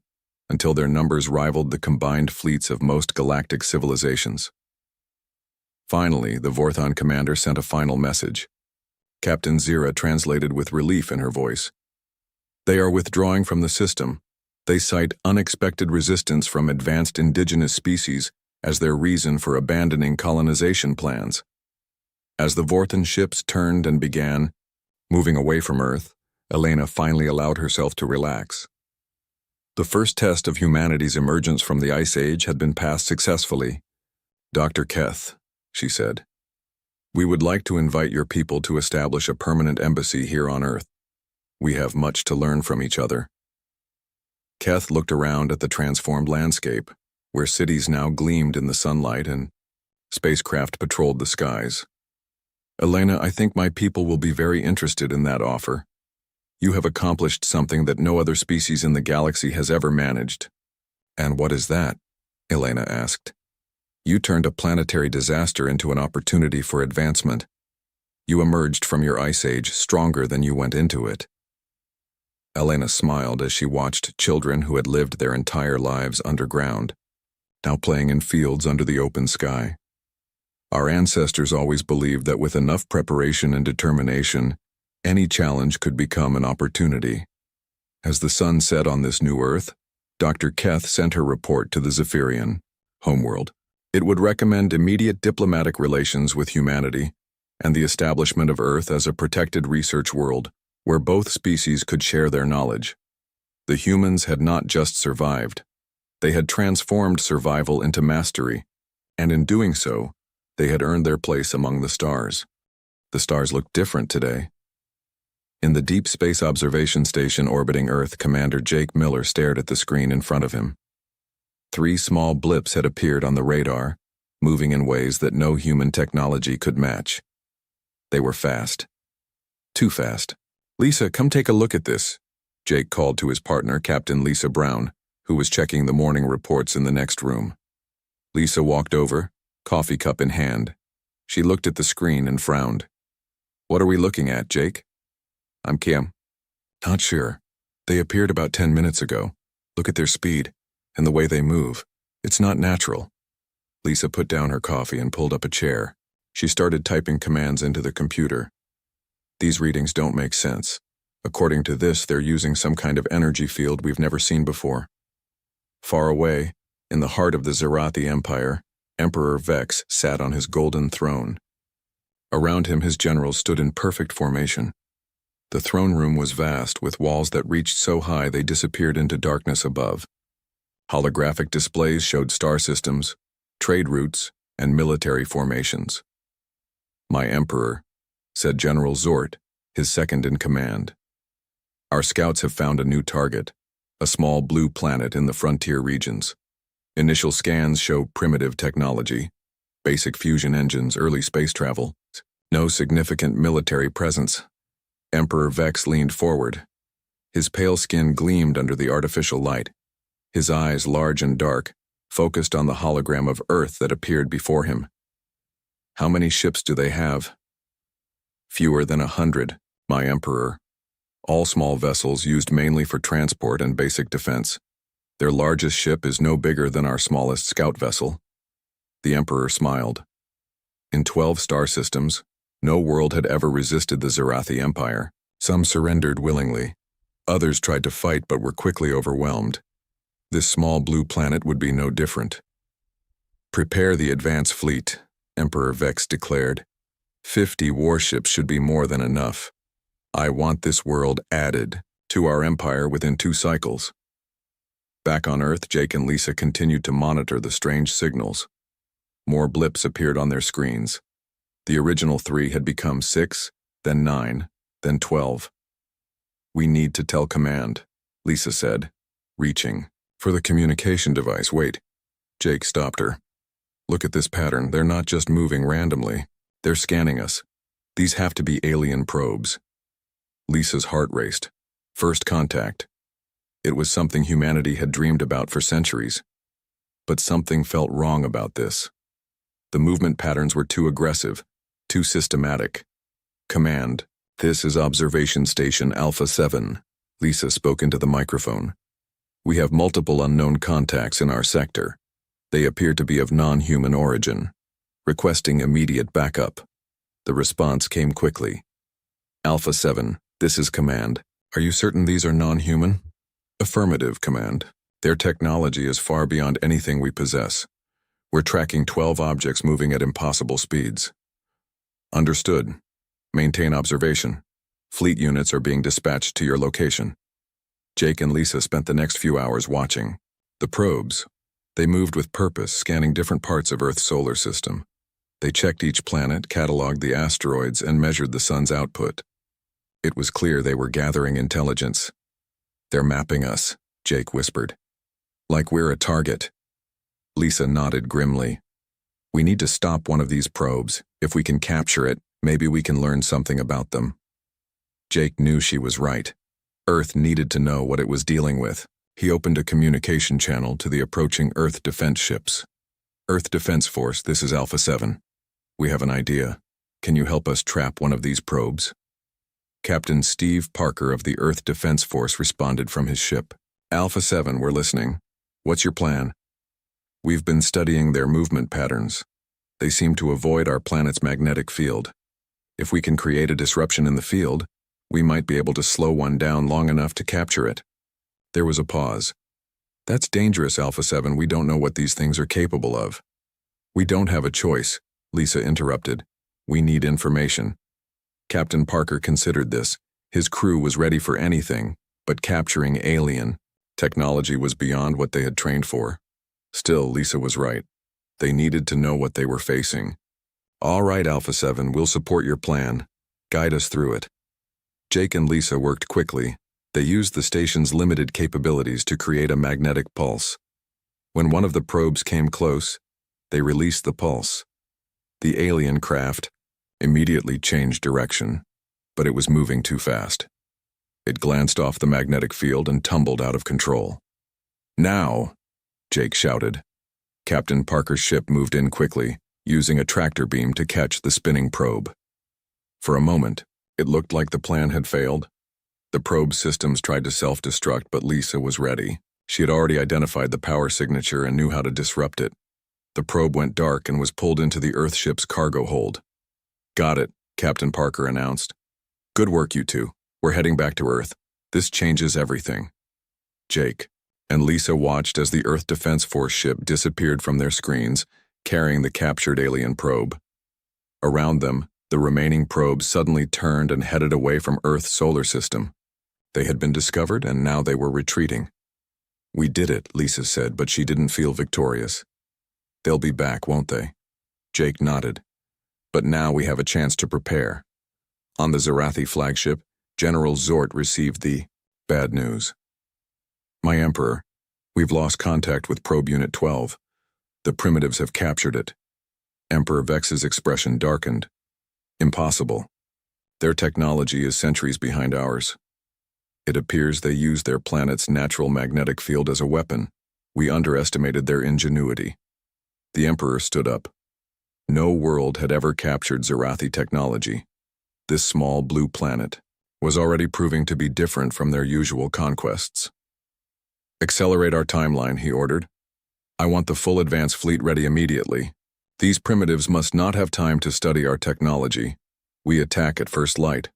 S1: until their numbers rivaled the combined fleets of most galactic civilizations. Finally, the Vorthan commander sent a final message. Captain Zira translated with relief in her voice. They are withdrawing from the system. They cite unexpected resistance from advanced indigenous species as their reason for abandoning colonization plans. As the Vorthan ships turned and began moving away from Earth, Elena finally allowed herself to relax. The first test of humanity's emergence from the Ice Age had been passed successfully. Dr. Keth, she said, we would like to invite your people to establish a permanent embassy here on Earth. We have much to learn from each other. Keth looked around at the transformed landscape, where cities now gleamed in the sunlight and spacecraft patrolled the skies. Elena, I think my people will be very interested in that offer. You have accomplished something that no other species in the galaxy has ever managed. And what is that? Elena asked. You turned a planetary disaster into an opportunity for advancement. You emerged from your ice age stronger than you went into it. Elena smiled as she watched children who had lived their entire lives underground, now playing in fields under the open sky. Our ancestors always believed that with enough preparation and determination, any challenge could become an opportunity. As the sun set on this new Earth, Dr. Keth sent her report to the Zephyrian homeworld. It would recommend immediate diplomatic relations with humanity and the establishment of Earth as a protected research world where both species could share their knowledge. The humans had not just survived. They had transformed survival into mastery, and in doing so, they had earned their place among the stars. The stars looked different today. In the Deep Space Observation Station orbiting Earth, Commander Jake Miller stared at the screen in front of him. 3 small blips had appeared on the radar, moving in ways that no human technology could match. They were fast. Too fast. Lisa, come take a look at this, Jake called to his partner, Captain Lisa Brown, who was checking the morning reports in the next room. Lisa walked over, coffee cup in hand. She looked at the screen and frowned. What are we looking at, Jake? I'm Kim. Not sure. They appeared about 10 minutes ago. Look at their speed and the way they move. It's not natural. Lisa put down her coffee and pulled up a chair. She started typing commands into the computer. These readings don't make sense. According to this, they're using some kind of energy field we've never seen before. Far away, in the heart of the Zerathi Empire, Emperor Vex sat on his golden throne. Around him, his generals stood in perfect formation. The throne room was vast, with walls that reached so high they disappeared into darkness above. Holographic displays showed star systems, trade routes, and military formations. My Emperor, said General Zort, his second in command. Our scouts have found a new target, a small blue planet in the frontier regions. Initial scans show primitive technology, basic fusion engines, early space travel, no significant military presence. Emperor Vex leaned forward. His pale skin gleamed under the artificial light. His eyes, large and dark, focused on the hologram of Earth that appeared before him. How many ships do they have? Fewer than 100, my Emperor. All small vessels used mainly for transport and basic defense. Their largest ship is no bigger than our smallest scout vessel. The Emperor smiled. In 12 star systems, no world had ever resisted the Zarathi Empire. Some surrendered willingly. Others tried to fight but were quickly overwhelmed. This small blue planet would be no different. "Prepare the advance fleet," Emperor Vex declared. 50 warships should be more than enough. I want this world added to our empire within 2 cycles. Back on Earth, Jake and Lisa continued to monitor the strange signals. More blips appeared on their screens. The original 3 had become 6, then 9, then 12. "We need to tell command," Lisa said, reaching for the communication device. "Wait." Jake stopped her. "Look at this pattern. They're not just moving randomly. They're scanning us. These have to be alien probes." Lisa's heart raced. First contact. It was something humanity had dreamed about for centuries. But something felt wrong about this. The movement patterns were too aggressive, too systematic. "Command, this is Observation Station Alpha 7, Lisa spoke into the microphone. "We have multiple unknown contacts in our sector. They appear to be of non-human origin. Requesting immediate backup." The response came quickly. "Alpha 7, this is Command. Are you certain these are non-human?" "Affirmative, Command. Their technology is far beyond anything we possess. We're tracking 12 objects moving at impossible speeds." "Understood. Maintain observation. Fleet units are being dispatched to your location." Jake and Lisa spent the next few hours watching. The probes. They moved with purpose, scanning different parts of Earth's solar system. They checked each planet, cataloged the asteroids, and measured the sun's output. It was clear they were gathering intelligence. "They're mapping us," Jake whispered. "Like we're a target." Lisa nodded grimly. "We need to stop one of these probes. If we can capture it, maybe we can learn something about them." Jake knew she was right. Earth needed to know what it was dealing with. He opened a communication channel to the approaching Earth defense ships. "Earth Defense Force, this is Alpha 7. We have an idea. Can you help us trap one of these probes?" Captain Steve Parker of the Earth Defense Force responded from his ship. "Alpha 7, we're listening. What's your plan?" "We've been studying their movement patterns. They seem to avoid our planet's magnetic field. If we can create a disruption in the field, we might be able to slow one down long enough to capture it." There was a pause. "That's dangerous, Alpha 7. We don't know what these things are capable of." "We don't have a choice," Lisa interrupted. "We need information." Captain Parker considered this. His crew was ready for anything, but capturing alien technology was beyond what they had trained for. Still, Lisa was right. They needed to know what they were facing. "All right, Alpha 7, we'll support your plan. Guide us through it." Jake and Lisa worked quickly. They used the station's limited capabilities to create a magnetic pulse. When one of the probes came close, they released the pulse. The alien craft immediately changed direction, but it was moving too fast. It glanced off the magnetic field and tumbled out of control. "Now!" Jake shouted. Captain Parker's ship moved in quickly, using a tractor beam to catch the spinning probe. For a moment, it looked like the plan had failed. The probe systems tried to self-destruct, but Lisa was ready. She had already identified the power signature and knew how to disrupt it. The probe went dark and was pulled into the Earthship's cargo hold. "Got it," Captain Parker announced. "Good work, you two. We're heading back to Earth. This changes everything." Jake and Lisa watched as the Earth Defense Force ship disappeared from their screens, carrying the captured alien probe. Around them, the remaining probes suddenly turned and headed away from Earth's solar system. They had been discovered, and now they were retreating. "We did it," Lisa said, but she didn't feel victorious. "They'll be back, won't they?" Jake nodded. "But now we have a chance to prepare." On the Zarathi flagship, General Zort received the bad news. "My Emperor, we've lost contact with Probe Unit 12. The primitives have captured it." Emperor Vex's expression darkened. "Impossible. Their technology is centuries behind ours. It appears they use their planet's natural magnetic field as a weapon. We underestimated their ingenuity." The Emperor stood up. No world had ever captured Zarathi technology. This small blue planet was already proving to be different from their usual conquests. Accelerate our timeline, he ordered. I want the full advance fleet ready immediately. These primitives must not have time to study our technology. We attack at first light.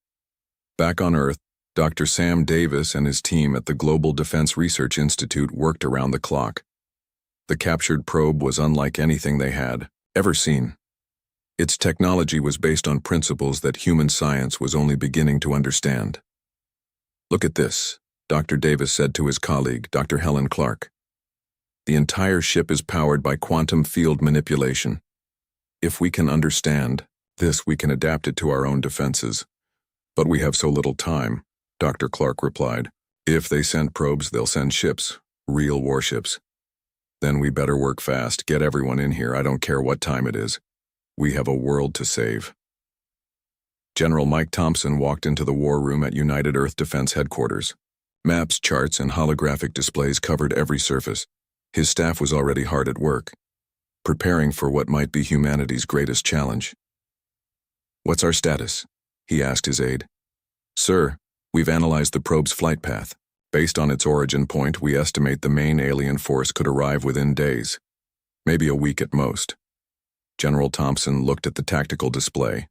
S1: Back on Earth, Dr. Sam Davis and his team at the Global Defense Research Institute worked around the clock. The captured probe was unlike anything they had ever seen. Its technology was based on principles that human science was only beginning to understand. Look at this, Dr. Davis said to his colleague, Dr. Helen Clark. The entire ship is powered by quantum field manipulation. If we can understand this, we can adapt it to our own defenses. But we have so little time, Dr. Clark replied. If they send probes, they'll send ships, real warships. Then we better work fast, get everyone in here, I don't care what time it is. We have a world to save. General Mike Thompson walked into the war room at United Earth Defense Headquarters. Maps, charts, and holographic displays covered every surface. His staff was already hard at work, preparing for what might be humanity's greatest challenge. What's our status? He asked his aide. Sir, we've analyzed the probe's flight path. Based on its origin point, we estimate the main alien force could arrive within days, maybe a week at most. General Thompson looked at the tactical display.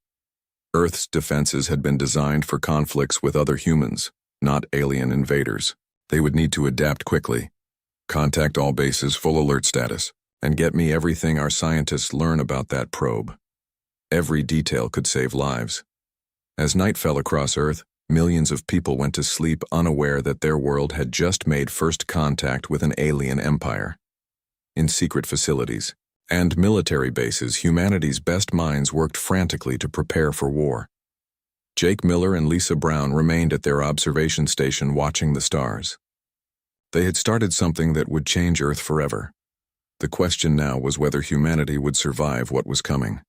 S1: Earth's defenses had been designed for conflicts with other humans, not alien invaders. They would need to adapt quickly. Contact all bases, full alert status, and get me everything our scientists learn about that probe. Every detail could save lives. As night fell across Earth, millions of people went to sleep unaware that their world had just made first contact with an alien empire. In secret facilities and military bases, humanity's best minds worked frantically to prepare for war. Jake Miller and Lisa Brown remained at their observation station watching the stars. They had started something that would change Earth forever. The question now was whether humanity would survive what was coming.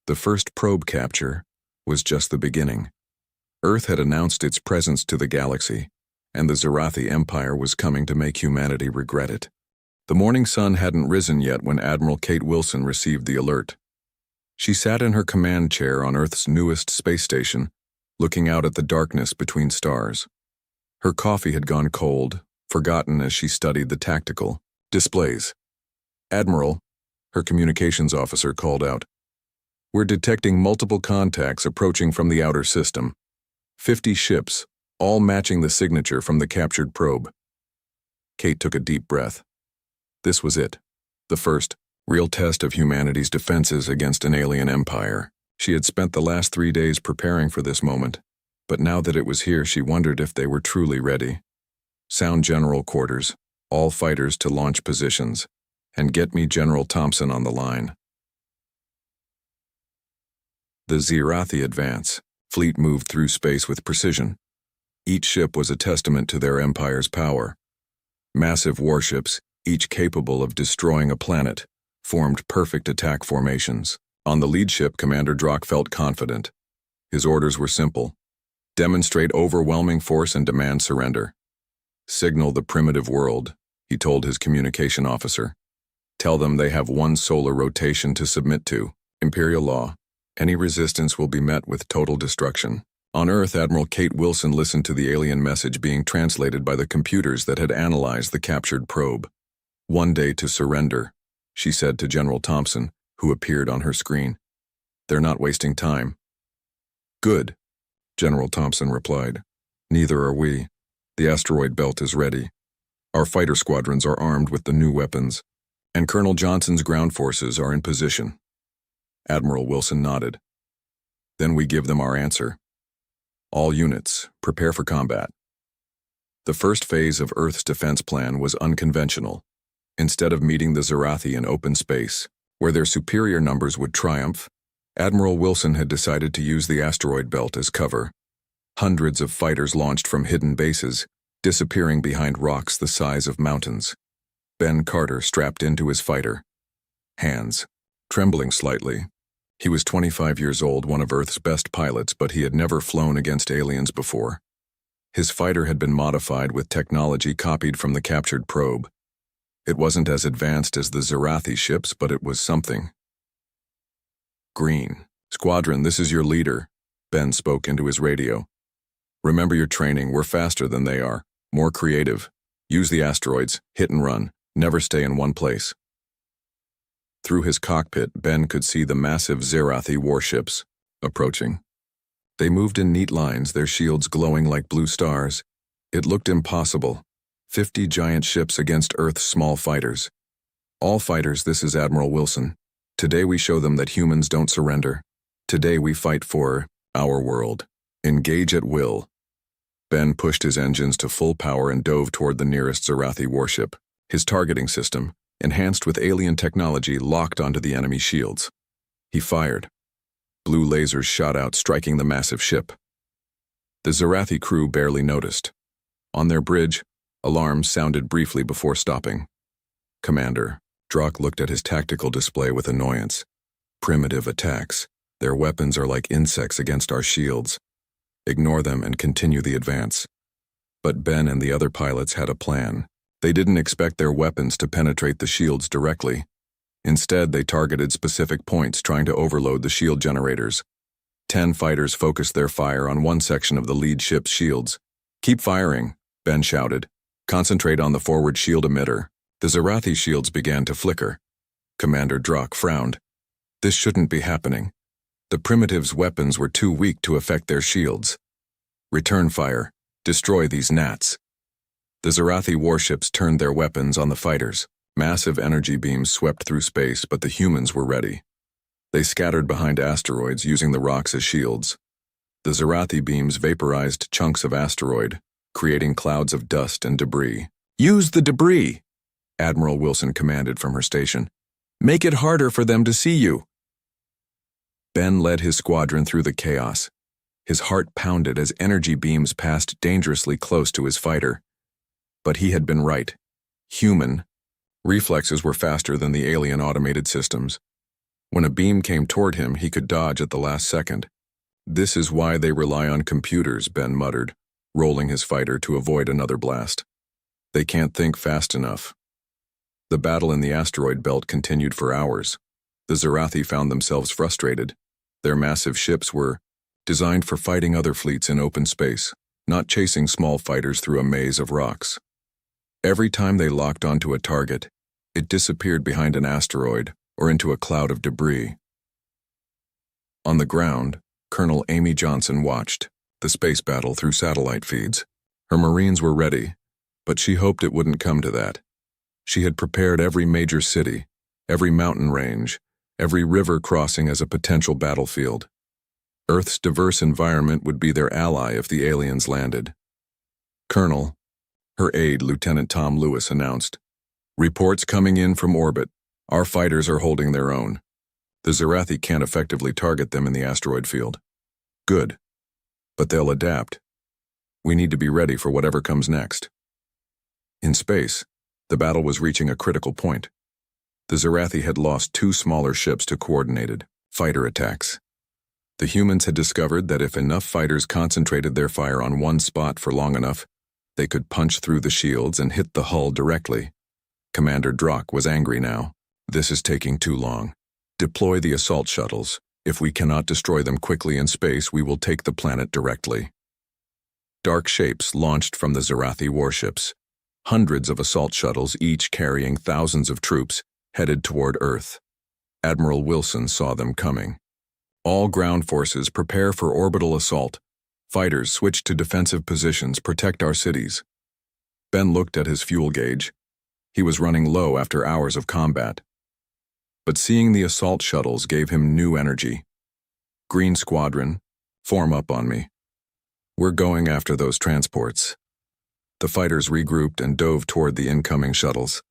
S1: The first probe capture was just the beginning. Earth had announced its presence to the galaxy, and the Zarathi Empire was coming to make humanity regret it. The morning sun hadn't risen yet when Admiral Kate Wilson received the alert. She sat in her command chair on Earth's newest space station, looking out at the darkness between stars. Her coffee had gone cold, forgotten as she studied the tactical displays. Admiral, her communications officer called out. We're detecting multiple contacts approaching from the outer system. 50 ships, all matching the signature from the captured probe. Kate took a deep breath. This was it. The first real test of humanity's defenses against an alien empire. She had spent the last 3 days preparing for this moment, but now that it was here, she wondered if they were truly ready. Sound general quarters, all fighters to launch positions, and get me General Thompson on the line. The Zarathi advance fleet moved through space with precision. Each ship was a testament to their empire's power. Massive warships, each capable of destroying a planet, formed perfect attack formations. On the lead ship, Commander Drock felt confident. His orders were simple. Demonstrate overwhelming force and demand surrender. Signal the primitive world, he told his communication officer. Tell them they have one solar rotation to submit to, Imperial law. Any resistance will be met with total destruction. On Earth, Admiral Kate Wilson listened to the alien message being translated by the computers that had analyzed the captured probe. 1 day to surrender, she said to General Thompson, who appeared on her screen. They're not wasting time. Good, General Thompson replied. Neither are we. The asteroid belt is ready. Our fighter squadrons are armed with the new weapons, and Colonel Johnson's ground forces are in position. Admiral Wilson nodded. Then we give them our answer. All units, prepare for combat. The first phase of Earth's defense plan was unconventional. Instead of meeting the Zarathi in open space, where their superior numbers would triumph, Admiral Wilson had decided to use the asteroid belt as cover. Hundreds of fighters launched from hidden bases, disappearing behind rocks the size of mountains. Ben Carter strapped into his fighter, hands trembling slightly. He was 25 years old, one of Earth's best pilots, but he had never flown against aliens before. His fighter had been modified with technology copied from the captured probe. It wasn't as advanced as the Zarathi ships, but it was something. Green, Squadron, this is your leader, Ben spoke into his radio. Remember your training, we're faster than they are, more creative. Use the asteroids, hit and run, never stay in one place. Through his cockpit, Ben could see the massive Zerathi warships approaching. They moved in neat lines, their shields glowing like blue stars. It looked impossible. 50 giant ships against Earth's small fighters. All fighters, this is Admiral Wilson. Today we show them that humans don't surrender. Today we fight for our world. Engage at will. Ben pushed his engines to full power and dove toward the nearest Zerathi warship. His targeting system, enhanced with alien technology, locked onto the enemy shields. He fired. Blue lasers shot out, striking the massive ship. The Zerathi crew barely noticed. On their bridge, alarms sounded briefly before stopping. Commander Drock looked at his tactical display with annoyance. Primitive attacks. Their weapons are like insects against our shields. Ignore them and continue the advance. But Ben and the other pilots had a plan. They didn't expect their weapons to penetrate the shields directly. Instead, they targeted specific points, trying to overload the shield generators. 10 fighters focused their fire on one section of the lead ship's shields. Keep firing, Ben shouted. Concentrate on the forward shield emitter. The Zerathi shields began to flicker. Commander Drock frowned. This shouldn't be happening. The primitives' weapons were too weak to affect their shields. Return fire. Destroy these gnats. The Zerathi warships turned their weapons on the fighters. Massive energy beams swept through space, but the humans were ready. They scattered behind asteroids, using the rocks as shields. The Zerathi beams vaporized chunks of asteroid, creating clouds of dust and debris. Use the debris, Admiral Wilson commanded from her station. Make it harder for them to see you. Ben led his squadron through the chaos. His heart pounded as energy beams passed dangerously close to his fighter. But he had been right. Human reflexes were faster than the alien automated systems. When a beam came toward him, he could dodge at the last second. This is why they rely on computers, Ben muttered, rolling his fighter to avoid another blast. They can't think fast enough. The battle in the asteroid belt continued for hours. The Zerathi found themselves frustrated. Their massive ships were designed for fighting other fleets in open space, not chasing small fighters through a maze of rocks. Every time they locked onto a target, it disappeared behind an asteroid or into a cloud of debris. On the ground, Colonel Amy Johnson watched the space battle through satellite feeds. Her Marines were ready, but she hoped it wouldn't come to that. She had prepared every major city, every mountain range, every river crossing as a potential battlefield. Earth's diverse environment would be their ally if the aliens landed. Colonel, her aide, Lieutenant Tom Lewis, announced, "Reports coming in from orbit. Our fighters are holding their own. The Zerathi can't effectively target them in the asteroid field." "Good. But they'll adapt. We need to be ready for whatever comes next." In space, the battle was reaching a critical point. The Zerathi had lost 2 smaller ships to coordinated fighter attacks. The humans had discovered that if enough fighters concentrated their fire on one spot for long enough, they could punch through the shields and hit the hull directly. Commander Drock was angry now. This is taking too long. Deploy the assault shuttles. If we cannot destroy them quickly in space, we will take the planet directly. Dark shapes launched from the Zerathi warships. Hundreds of assault shuttles, each carrying thousands of troops, headed toward Earth. Admiral Wilson saw them coming. All ground forces prepare for orbital assault. Fighters switch to defensive positions, protect our cities. Ben looked at his fuel gauge. He was running low after hours of combat. But seeing the assault shuttles gave him new energy. Green Squadron, form up on me. We're going after those transports. The fighters regrouped and dove toward the incoming shuttles.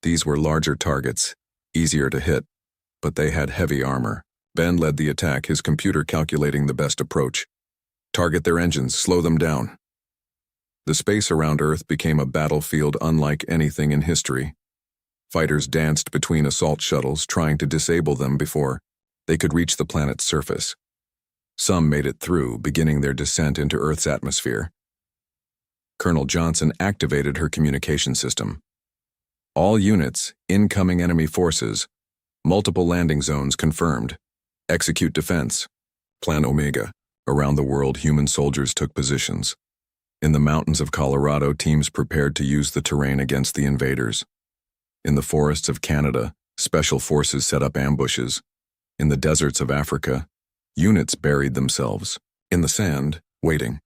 S1: These were larger targets, easier to hit, but they had heavy armor. Ben led the attack, his computer calculating the best approach. Target their engines, slow them down. The space around Earth became a battlefield unlike anything in history. Fighters danced between assault shuttles, trying to disable them before they could reach the planet's surface. Some made it through, beginning their descent into Earth's atmosphere. Colonel Johnson activated her communication system. All units, incoming enemy forces, multiple landing zones confirmed. Execute defense. Plan Omega. Around the world, human soldiers took positions. In the mountains of Colorado, teams prepared to use the terrain against the invaders. In the forests of Canada, special forces set up ambushes. In the deserts of Africa, units buried themselves in the sand, waiting.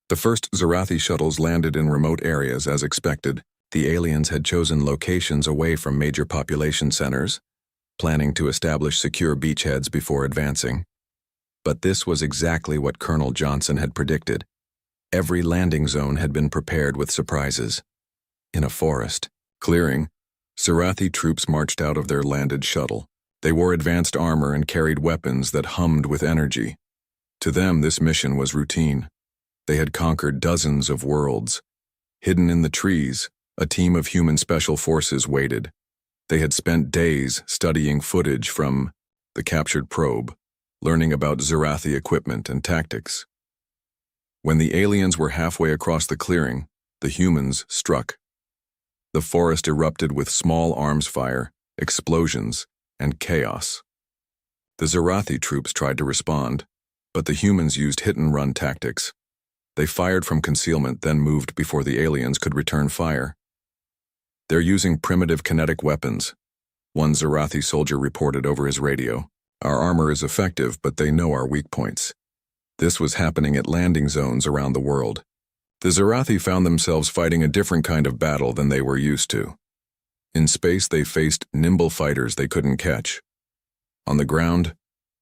S1: The first Zarathi shuttles landed in remote areas as expected. The aliens had chosen locations away from major population centers, planning to establish secure beachheads before advancing. But this was exactly what Colonel Johnson had predicted. Every landing zone had been prepared with surprises. In a forest clearing, Zarathi troops marched out of their landed shuttle. They wore advanced armor and carried weapons that hummed with energy. To them, this mission was routine. They had conquered dozens of worlds. Hidden in the trees, a team of human special forces waited. They had spent days studying footage from the captured probe, learning about Zarathi equipment and tactics. When the aliens were halfway across the clearing, the humans struck. The forest erupted with small arms fire, explosions, and chaos. The Zarathi troops tried to respond, but the humans used hit-and-run tactics. They fired from concealment, then moved before the aliens could return fire. They're using primitive kinetic weapons, one Zarathi soldier reported over his radio. Our armor is effective, but they know our weak points. This was happening at landing zones around the world. The Zarathi found themselves fighting a different kind of battle than they were used to. In space, they faced nimble fighters they couldn't catch. On the ground,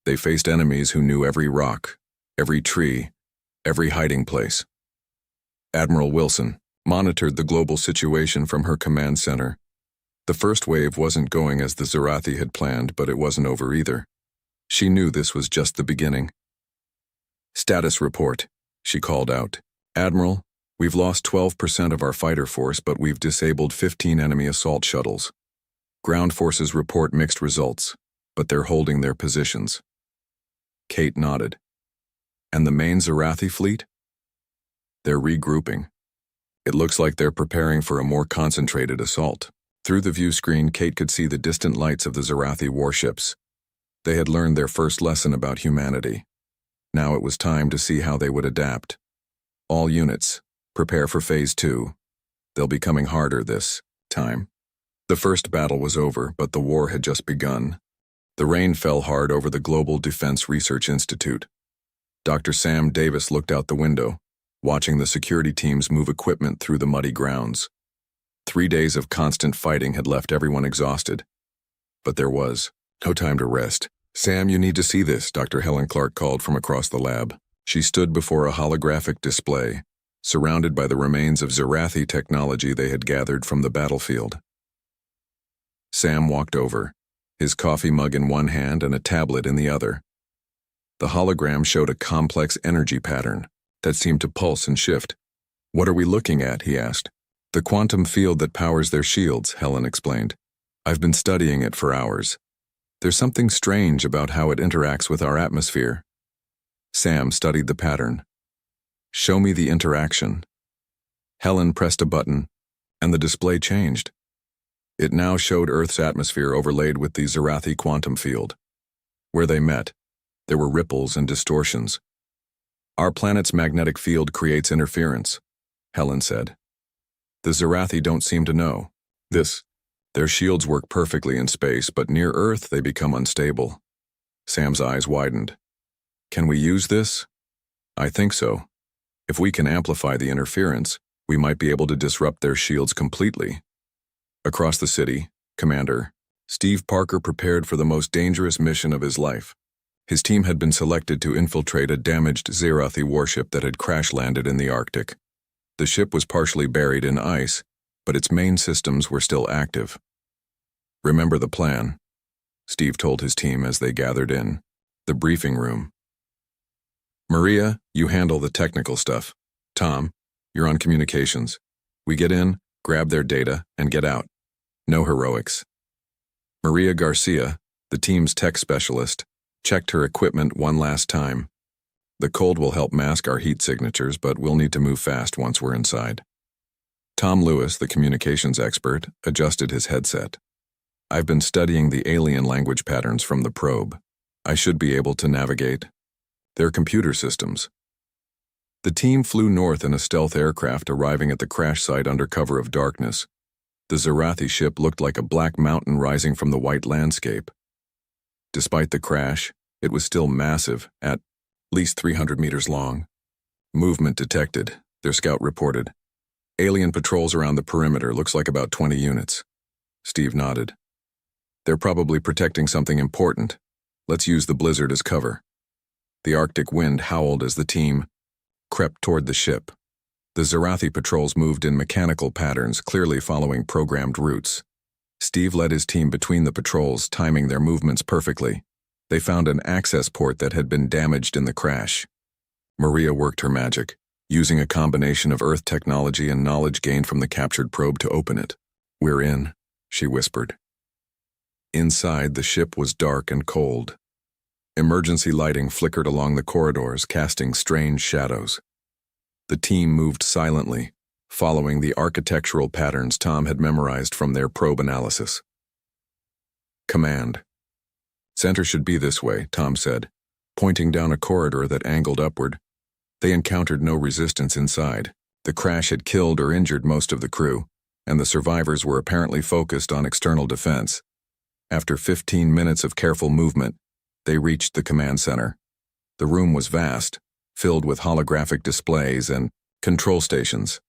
S1: they faced enemies who knew every rock, every tree, every hiding place. Admiral Wilson monitored the global situation from her command center. The first wave wasn't going as the Zarathi had planned, but it wasn't over either. She knew this was just the beginning. "Status report," she called out. "Admiral, we've lost 12% of our fighter force, but we've disabled 15 enemy assault shuttles. Ground forces report mixed results, but they're holding their positions." Kate nodded. "And the main Zarathi fleet?" "They're regrouping. It looks like they're preparing for a more concentrated assault." Through the view screen, Kate could see the distant lights of the Zarathi warships. They had learned their first lesson about humanity. Now it was time to see how they would adapt. "All units, prepare for Phase 2. They'll be coming harder this time." The first battle was over, but the war had just begun. The rain fell hard over the Global Defense Research Institute. Dr. Sam Davis looked out the window, watching the security teams move equipment through the muddy grounds. 3 days of constant fighting had left everyone exhausted. But there was no time to rest. "Sam, you need to see this," Dr. Helen Clark called from across the lab. She stood before a holographic display, surrounded by the remains of Zarathi technology they had gathered from the battlefield. Sam walked over, his coffee mug in one hand and a tablet in the other. The hologram showed a complex energy pattern that seemed to pulse and shift. "What are we looking at?" he asked. "The quantum field that powers their shields," Helen explained. "I've been studying it for hours. There's something strange about how it interacts with our atmosphere." Sam studied the pattern. "Show me the interaction." Helen pressed a button, and the display changed. It now showed Earth's atmosphere overlaid with the Zarathi quantum field. Where they met, there were ripples and distortions. "Our planet's magnetic field creates interference," Helen said. "The Zarathi don't seem to know this. Their shields work perfectly in space, but near Earth they become unstable." Sam's eyes widened. "Can we use this?" "I think so. If we can amplify the interference, we might be able to disrupt their shields completely." Across the city, Commander Steve Parker prepared for the most dangerous mission of his life. His team had been selected to infiltrate a damaged Zarathi warship that had crash-landed in the Arctic. The ship was partially buried in ice, but its main systems were still active. "Remember the plan," Steve told his team as they gathered in the briefing room. "Maria, you handle the technical stuff. Tom, you're on communications. We get in, grab their data, and get out. No heroics." Maria Garcia, the team's tech specialist, checked her equipment one last time. "The cold will help mask our heat signatures, but we'll need to move fast once we're inside." Tom Lewis, the communications expert, adjusted his headset. "I've been studying the alien language patterns from the probe. I should be able to navigate their computer systems." The team flew north in a stealth aircraft, arriving at the crash site under cover of darkness. The Zarathi ship looked like a black mountain rising from the white landscape. Despite the crash, it was still massive, at least 300 meters long. Movement detected, their scout reported. Alien patrols around the perimeter, looks like about 20 units. Steve nodded. They're probably protecting something important. Let's use the blizzard as cover. The Arctic wind howled as the team crept toward the ship. The Zarathi patrols moved in mechanical patterns, clearly following programmed routes. Steve led his team between the patrols, timing their movements perfectly. They found an access port that had been damaged in the crash. Maria worked her magic, using a combination of Earth technology and knowledge gained from the captured probe to open it. "We're in," she whispered. Inside, the ship was dark and cold. Emergency lighting flickered along the corridors, casting strange shadows. The team moved silently, following the architectural patterns Tom had memorized from their probe analysis. Command. "Center should be this way," Tom said, pointing down a corridor that angled upward. They encountered no resistance inside. The crash had killed or injured most of the crew, and the survivors were apparently focused on external defense. After 15 minutes of careful movement, they reached the command center. The room was vast, filled with holographic displays and control stations.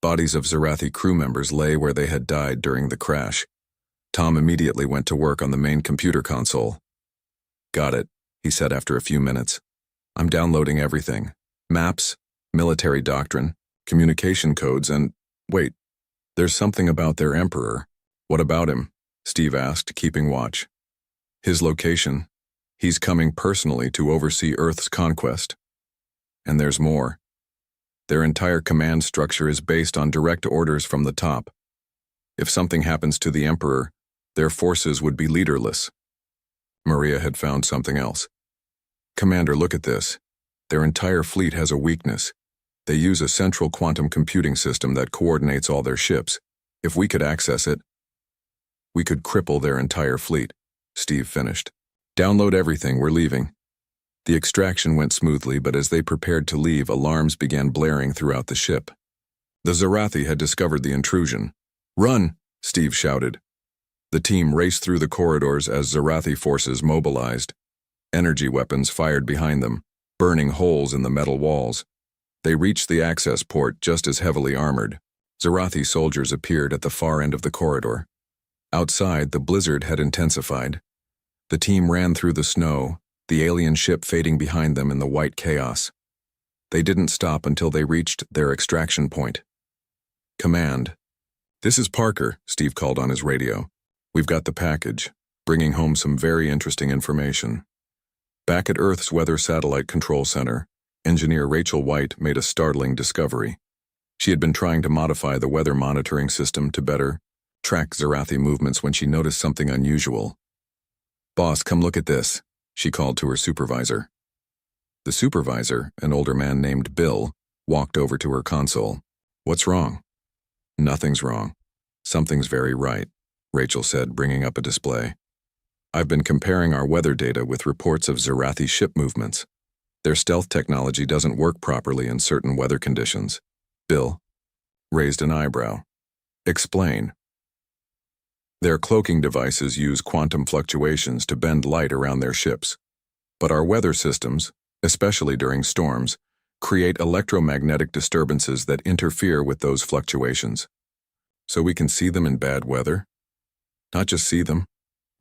S1: Bodies of Zarathi crew members lay where they had died during the crash. Tom immediately went to work on the main computer console. "Got it," he said after a few minutes. "I'm downloading everything. Maps, military doctrine, communication codes, and wait, there's something about their emperor." "What about him?" Steve asked, keeping watch. "His location. He's coming personally to oversee Earth's conquest. And there's more. Their entire command structure is based on direct orders from the top. If something happens to the Emperor, their forces would be leaderless." Maria had found something else. "Commander, look at this. Their entire fleet has a weakness. They use a central quantum computing system that coordinates all their ships. If we could access it, we could cripple their entire fleet." Steve finished. "Download everything, we're leaving." The extraction went smoothly, but as they prepared to leave, alarms began blaring throughout the ship. The Zarathi had discovered the intrusion. "Run!" Steve shouted. The team raced through the corridors as Zarathi forces mobilized. Energy weapons fired behind them, burning holes in the metal walls. They reached the access port just as heavily armored. Zarathi soldiers appeared at the far end of the corridor. Outside, the blizzard had intensified. The team ran through the snow, the alien ship fading behind them in the white chaos. They didn't stop until they reached their extraction point. "Command. This is Parker," Steve called on his radio. "We've got the package, bringing home some very interesting information." Back at Earth's Weather Satellite Control Center, engineer Rachel White made a startling discovery. She had been trying to modify the weather monitoring system to better track Zarathi movements when she noticed something unusual. "Boss, come look at this," she called to her supervisor. The supervisor, an older man named Bill, walked over to her console. "What's wrong?" "Nothing's wrong. Something's very right," Rachel said, bringing up a display. "I've been comparing our weather data with reports of Zarathi ship movements. Their stealth technology doesn't work properly in certain weather conditions." Bill raised an eyebrow. "Explain." "Their cloaking devices use quantum fluctuations to bend light around their ships. But our weather systems, especially during storms, create electromagnetic disturbances that interfere with those fluctuations. So we can see them in bad weather?" "Not just see them,"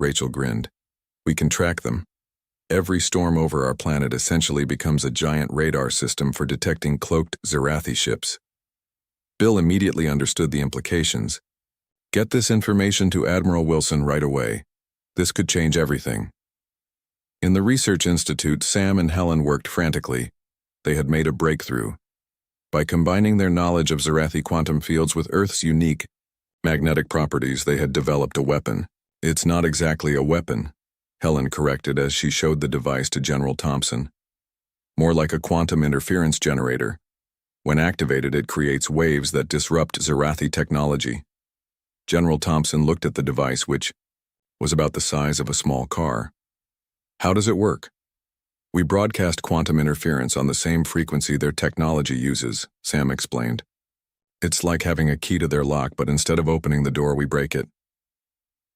S1: Rachel grinned. "We can track them. Every storm over our planet essentially becomes a giant radar system for detecting cloaked Zarathi ships." Bill immediately understood the implications. "Get this information to Admiral Wilson right away. This could change everything." In the Research Institute, Sam and Helen worked frantically. They had made a breakthrough. By combining their knowledge of Zarathi quantum fields with Earth's unique magnetic properties, they had developed a weapon. "It's not exactly a weapon," Helen corrected as she showed the device to General Thompson. "More like a quantum interference generator. When activated, it creates waves that disrupt Zarathi technology." General Thompson looked at the device, which was about the size of a small car. "How does it work?" We broadcast quantum interference on the same frequency their technology uses, Sam explained. It's like having a key to their lock, but instead of opening the door, we break it.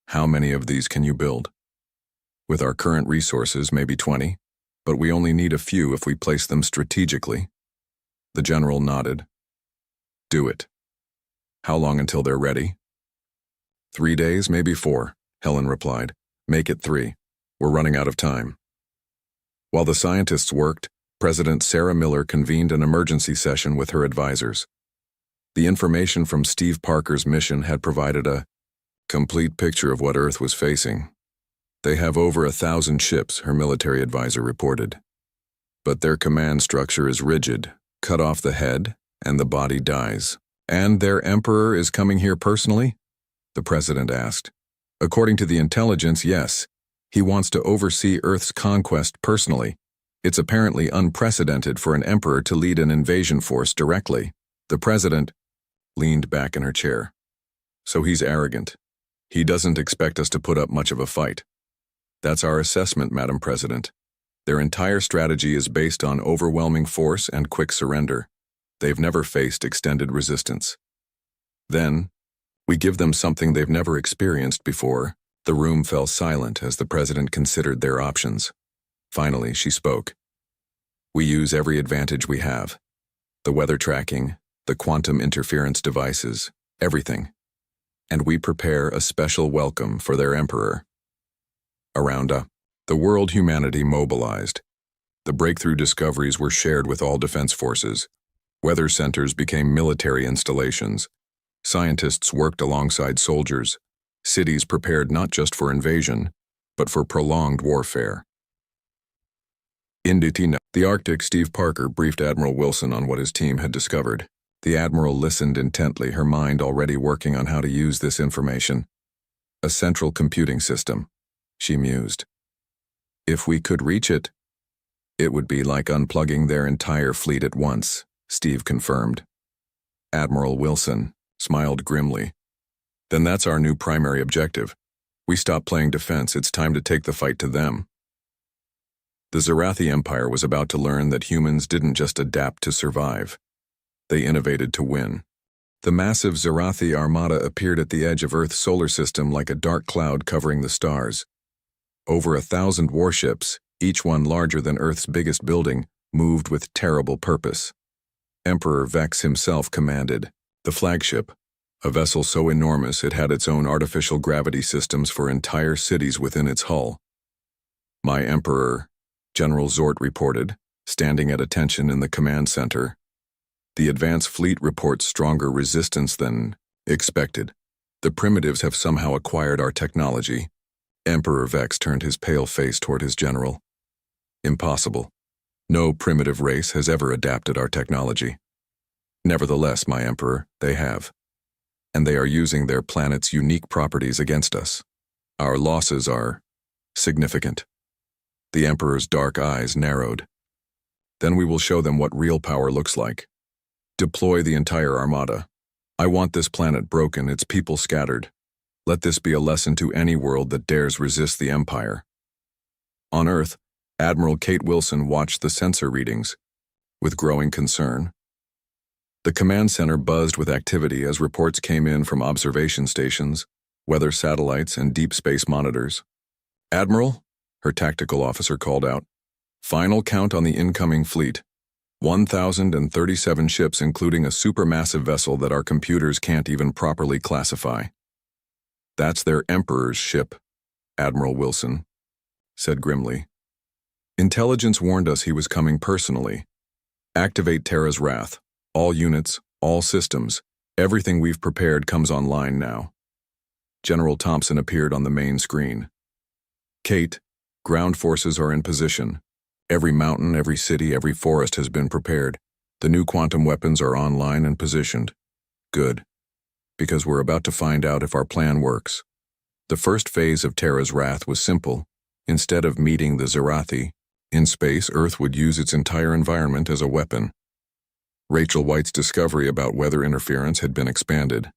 S1: How many of these can you build? With our current resources, maybe 20, but we only need a few if we place them strategically. The general nodded. Do it. How long until they're ready? 3 days, maybe 4, Helen replied. Make it 3. We're running out of time. While the scientists worked, President Sarah Miller convened an emergency session with her advisors. The information from Steve Parker's mission had provided a complete picture of what Earth was facing. They have over 1,000 ships, her military advisor reported. But their command structure is rigid, cut off the head, and the body dies. And their emperor is coming here personally? The president asked. According to the intelligence, yes. He wants to oversee Earth's conquest personally. It's apparently unprecedented for an emperor to lead an invasion force directly. The president leaned back in her chair. So he's arrogant. He doesn't expect us to put up much of a fight. That's our assessment, Madam President. Their entire strategy is based on overwhelming force and quick surrender. They've never faced extended resistance. Then, we give them something they've never experienced before. The room fell silent as the president considered their options. Finally, she spoke. We use every advantage we have. The weather tracking, the quantum interference devices, everything. And we prepare a special welcome for their emperor. Around the world, humanity mobilized. The breakthrough discoveries were shared with all defense forces. Weather centers became military installations. Scientists worked alongside soldiers. Cities prepared not just for invasion, but for prolonged warfare. In the Arctic, Steve Parker briefed Admiral Wilson on what his team had discovered. The admiral listened intently, her mind already working on how to use this information. A central computing system, she mused. If we could reach it, it would be like unplugging their entire fleet at once, Steve confirmed. Admiral Wilson smiled grimly. Then that's our new primary objective. We stop playing defense, it's time to take the fight to them. The Zarathi Empire was about to learn that humans didn't just adapt to survive. They innovated to win. The massive Zarathi armada appeared at the edge of Earth's solar system like a dark cloud covering the stars. Over 1,000 warships, each one larger than Earth's biggest building, moved with terrible purpose. Emperor Vex himself commanded. The flagship, a vessel so enormous it had its own artificial gravity systems for entire cities within its hull. My emperor, General Zort reported, standing at attention in the command center. The advanced fleet reports stronger resistance than expected. The primitives have somehow acquired our technology. Emperor Vex turned his pale face toward his general. Impossible. No primitive race has ever adapted our technology. Nevertheless, my emperor, they have. And they are using their planet's unique properties against us. Our losses are significant. The Emperor's dark eyes narrowed. Then we will show them what real power looks like. Deploy the entire armada. I want this planet broken, its people scattered. Let this be a lesson to any world that dares resist the Empire. On Earth, Admiral Kate Wilson watched the sensor readings with growing concern. The command center buzzed with activity as reports came in from observation stations, weather satellites, and deep space monitors. Admiral, her tactical officer called out. Final count on the incoming fleet. 1,037 ships, including a supermassive vessel that our computers can't even properly classify. That's their Emperor's ship, Admiral Wilson said grimly. Intelligence warned us he was coming personally. Activate Terra's wrath. All units, all systems, everything we've prepared comes online now. General Thompson appeared on the main screen. Kate, ground forces are in position. Every mountain, every city, every forest has been prepared. The new quantum weapons are online and positioned. Good. Because we're about to find out if our plan works. The first phase of Terra's wrath was simple. Instead of meeting the Zarathi, in space, Earth would use its entire environment as a weapon. Rachel White's discovery about weather interference had been expanded.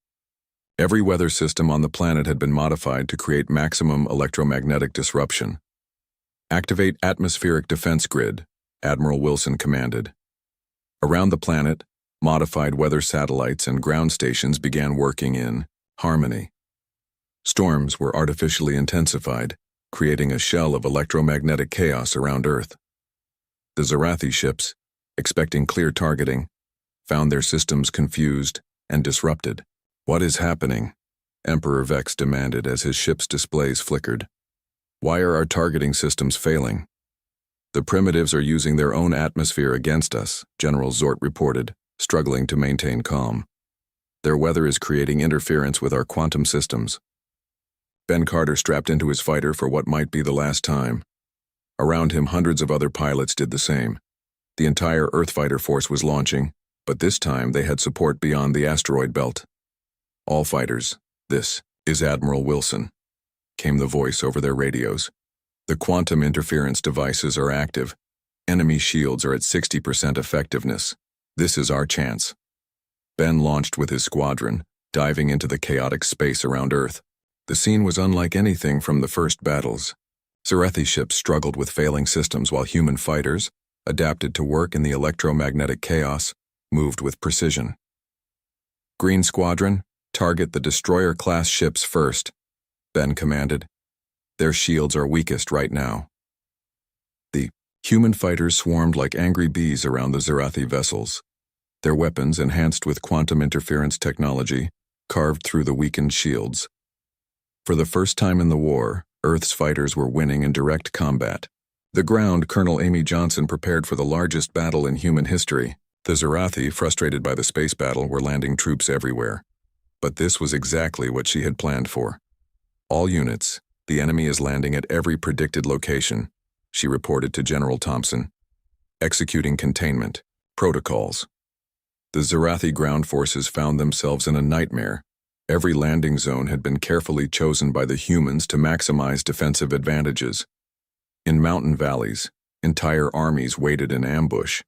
S1: Every weather system on the planet had been modified to create maximum electromagnetic disruption. Activate atmospheric defense grid, Admiral Wilson commanded. Around the planet, modified weather satellites and ground stations began working in harmony. Storms were artificially intensified, creating a shell of electromagnetic chaos around Earth. The Zarathi ships, expecting clear targeting, found their systems confused and disrupted. "What is happening?" Emperor Vex demanded as his ship's displays flickered. "Why are our targeting systems failing?" "The primitives are using their own atmosphere against us," General Zort reported, struggling to maintain calm. "Their weather is creating interference with our quantum systems." Ben Carter strapped into his fighter for what might be the last time. Around him, hundreds of other pilots did the same. The entire Earth fighter force was launching, but this time they had support beyond the asteroid belt. "All fighters, this is Admiral Wilson," came the voice over their radios. "The quantum interference devices are active. Enemy shields are at 60% effectiveness. This is our chance." Ben launched with his squadron, diving into the chaotic space around Earth. The scene was unlike anything from the first battles. Zarathi ships struggled with failing systems while human fighters, adapted to work in the electromagnetic chaos, moved with precision. "Green Squadron, target the destroyer-class ships first," Ben commanded. "Their shields are weakest right now." The human fighters swarmed like angry bees around the Zarathi vessels. Their weapons, enhanced with quantum interference technology, carved through the weakened shields. For the first time in the war, Earth's fighters were winning in direct combat. The ground, Colonel Amy Johnson prepared for the largest battle in human history. The Zarathi, frustrated by the space battle, were landing troops everywhere. But this was exactly what she had planned for. "All units, the enemy is landing at every predicted location," she reported to General Thompson. "Executing containment protocols." The Zarathi ground forces found themselves in a nightmare. Every landing zone had been carefully chosen by the humans to maximize defensive advantages. In mountain valleys, entire armies waited in ambush.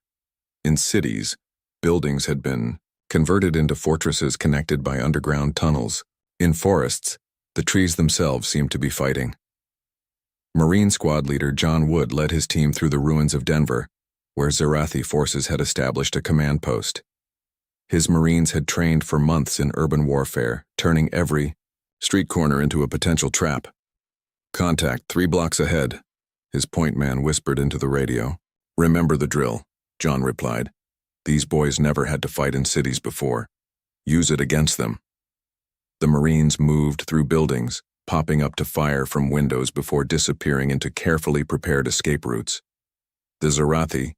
S1: In cities, buildings had been converted into fortresses connected by underground tunnels. In forests, the trees themselves seemed to be fighting. Marine Squad leader John Wood led his team through the ruins of Denver, where Zarathi forces had established a command post. His Marines had trained for months in urban warfare, turning every street corner into a potential trap. "Contact 3 blocks ahead," his point man whispered into the radio. "Remember the drill," John replied. "These boys never had to fight in cities before. Use it against them." The Marines moved through buildings, popping up to fire from windows before disappearing into carefully prepared escape routes. The Zarathi,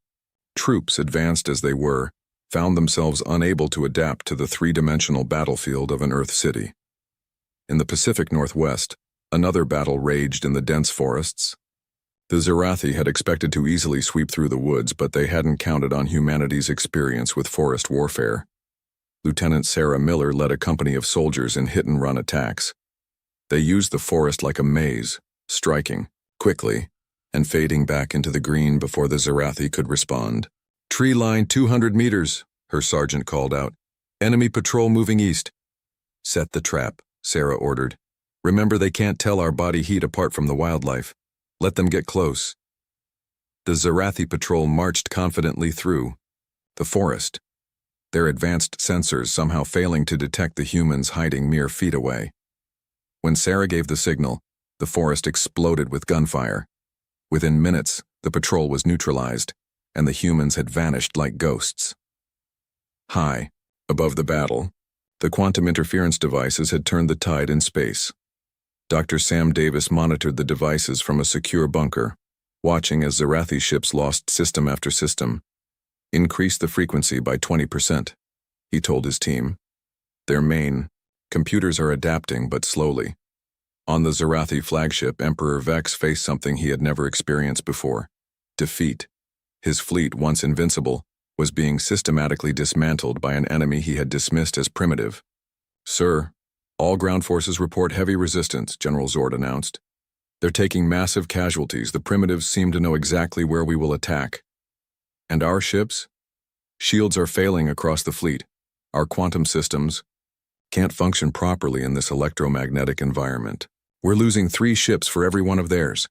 S1: troops advanced as they were, found themselves unable to adapt to the three-dimensional battlefield of an Earth city. In the Pacific Northwest, another battle raged in the dense forests. The Zarathi had expected to easily sweep through the woods, but they hadn't counted on humanity's experience with forest warfare. Lieutenant Sarah Miller led a company of soldiers in hit-and-run attacks. They used the forest like a maze, striking quickly and fading back into the green before the Zarathi could respond. "Tree line 200 meters, her sergeant called out. "Enemy patrol moving east." "Set the trap," Sarah ordered. "Remember, they can't tell our body heat apart from the wildlife. Let them get close." The Zarathi patrol marched confidently through the forest, their advanced sensors somehow failing to detect the humans hiding mere feet away. When Sarah gave the signal, the forest exploded with gunfire. Within minutes, the patrol was neutralized, and the humans had vanished like ghosts. High, above the battle, the quantum interference devices had turned the tide in space. Dr. Sam Davis monitored the devices from a secure bunker, watching as Zarathi ships lost system after system. "Increase the frequency by 20%, he told his team. "Their main computers are adapting, but slowly." On the Zarathi flagship, Emperor Vex faced something he had never experienced before: defeat. His fleet, once invincible, was being systematically dismantled by an enemy he had dismissed as primitive. "Sir, all ground forces report heavy resistance," General Zord announced. "They're taking massive casualties. The primitives seem to know exactly where we will attack." "And our ships? Shields are failing across the fleet. Our quantum systems can't function properly in this electromagnetic environment. We're losing 3 ships for every one of theirs."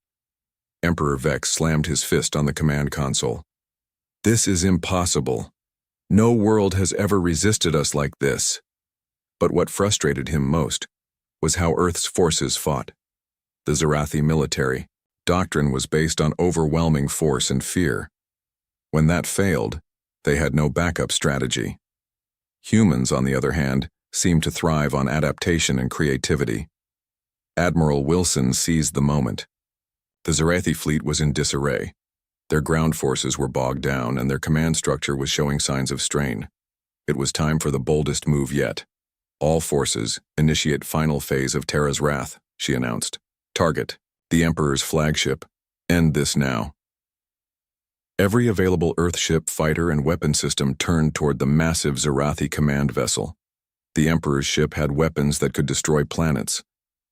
S1: Emperor Vex slammed his fist on the command console. This is impossible. No world has ever resisted us like this. But what frustrated him most was how Earth's forces fought. The Zarathi military doctrine was based on overwhelming force and fear. When that failed, they had no backup strategy. Humans, on the other hand, seemed to thrive on adaptation and creativity. Admiral Wilson seized the moment. The Zarathi fleet was in disarray. Their ground forces were bogged down and their command structure was showing signs of strain. It was time for the boldest move yet. All forces, initiate final phase of Terra's wrath, she announced. Target, the Emperor's flagship. End this now. Every available Earthship, fighter, and weapon system turned toward the massive Zarathi command vessel. The Emperor's ship had weapons that could destroy planets,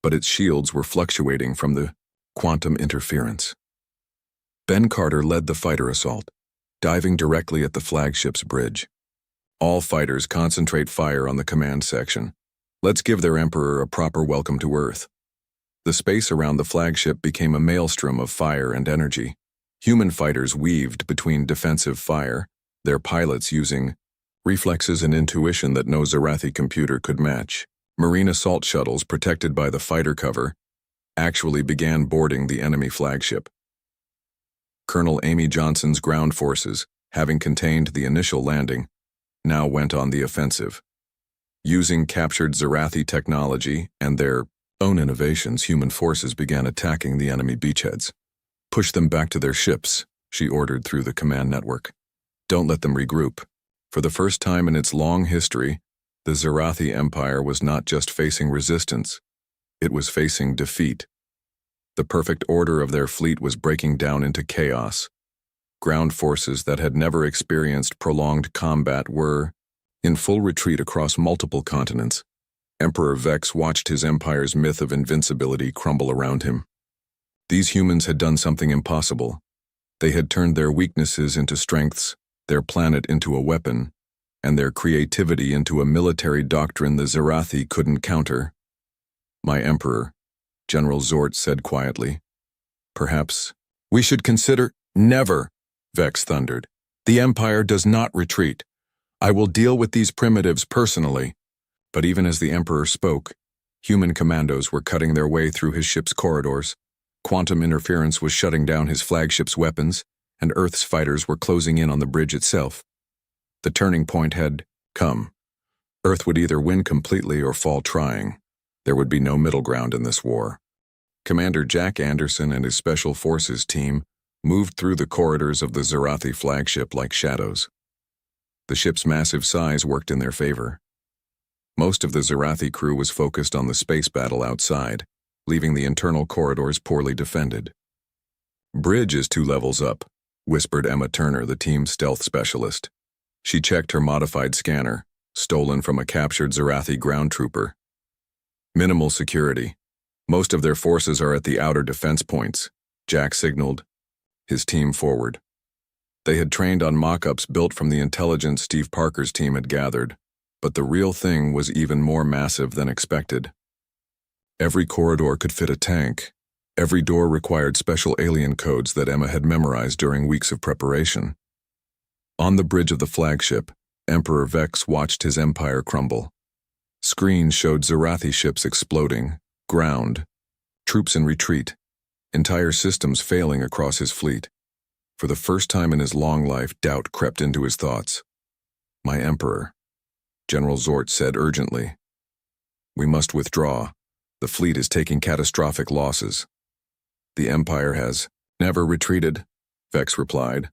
S1: but its shields were fluctuating from the quantum interference. Ben Carter led the fighter assault, diving directly at the flagship's bridge. All fighters concentrate fire on the command section. Let's give their Emperor a proper welcome to Earth. The space around the flagship became a maelstrom of fire and energy. Human fighters weaved between defensive fire, their pilots using reflexes and intuition that no Zarathi computer could match. Marine assault shuttles, protected by the fighter cover, actually began boarding the enemy flagship. Colonel Amy Johnson's ground forces, having contained the initial landing, now went on the offensive. Using captured Zarathi technology and their own innovations, human forces began attacking the enemy beachheads. Push them back to their ships, she ordered through the command network. Don't let them regroup. For the first time in its long history, the Zarathi Empire was not just facing resistance, it was facing defeat. The perfect order of their fleet was breaking down into chaos. Ground forces that had never experienced prolonged combat were in full retreat across multiple continents. Emperor Vex watched his empire's myth of invincibility crumble around him. These humans had done something impossible. They had turned their weaknesses into strengths, their planet into a weapon, and their creativity into a military doctrine the Zarathi couldn't counter. My Emperor, General Zort said quietly. Perhaps we should consider— Never, Vex thundered. The Empire does not retreat. I will deal with these primitives personally. But even as the Emperor spoke, human commandos were cutting their way through his ship's corridors. Quantum interference was shutting down his flagship's weapons, and Earth's fighters were closing in on the bridge itself. The turning point had come. Earth would either win completely or fall trying. There would be no middle ground in this war. Commander Jack Anderson and his Special Forces team moved through the corridors of the Zarathi flagship like shadows. The ship's massive size worked in their favor. Most of the Zarathi crew was focused on the space battle outside, leaving the internal corridors poorly defended. Bridge is 2 levels up, whispered Emma Turner, the team's stealth specialist. She checked her modified scanner, stolen from a captured Zarathi ground trooper. Minimal security. Most of their forces are at the outer defense points, Jack signaled his team forward. They had trained on mock-ups built from the intelligence Steve Parker's team had gathered, but the real thing was even more massive than expected. Every corridor could fit a tank. Every door required special alien codes that Emma had memorized during weeks of preparation. On the bridge of the flagship, Emperor Vex watched his empire crumble. Screens showed Zarathi ships exploding, ground, troops in retreat, entire systems failing across his fleet. For the first time in his long life, doubt crept into his thoughts. My Emperor, General Zort said urgently. We must withdraw. The fleet is taking catastrophic losses. The Empire has never retreated, Vex replied,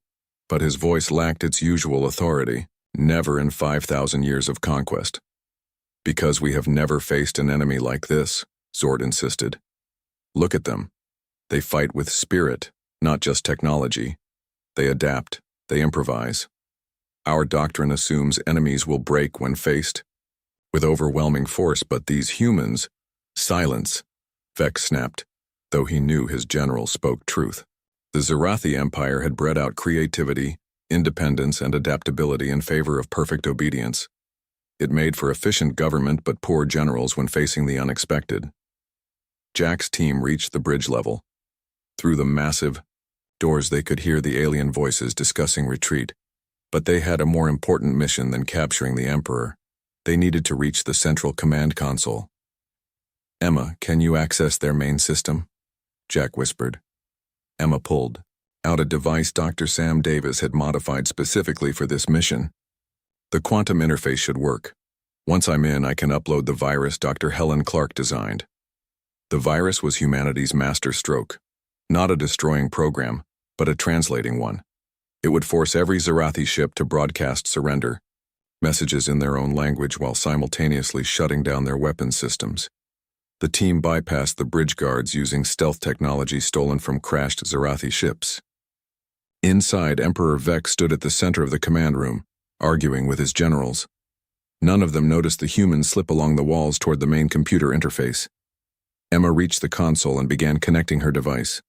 S1: but his voice lacked its usual authority. Never in 5,000 years of conquest. Because we have never faced an enemy like this, Zort insisted. Look at them. They fight with spirit, not just technology. They adapt, they improvise. Our doctrine assumes enemies will break when faced with overwhelming force, but these humans— Silence, Vex snapped, though he knew his general spoke truth. The Zarathi Empire had bred out creativity, independence, and adaptability in favor of perfect obedience. It made for efficient government but poor generals when facing the unexpected. Jack's team reached the bridge level. Through the massive doors they could hear the alien voices discussing retreat. But they had a more important mission than capturing the Emperor. They needed to reach the central command console. "Emma, can you access their main system?" Jack whispered. Emma pulled out a device Dr. Sam Davis had modified specifically for this mission. "The quantum interface should work. Once I'm in, I can upload the virus Dr. Helen Clark designed." The virus was humanity's master stroke. Not a destroying program, but a translating one. It would force every Zarathi ship to broadcast surrender, messages in their own language while simultaneously shutting down their weapons systems. The team bypassed the bridge guards using stealth technology stolen from crashed Zarathi ships. Inside, Emperor Vex stood at the center of the command room, arguing with his generals. None of them noticed the humans slip along the walls toward the main computer interface. Emma reached the console and began connecting her device.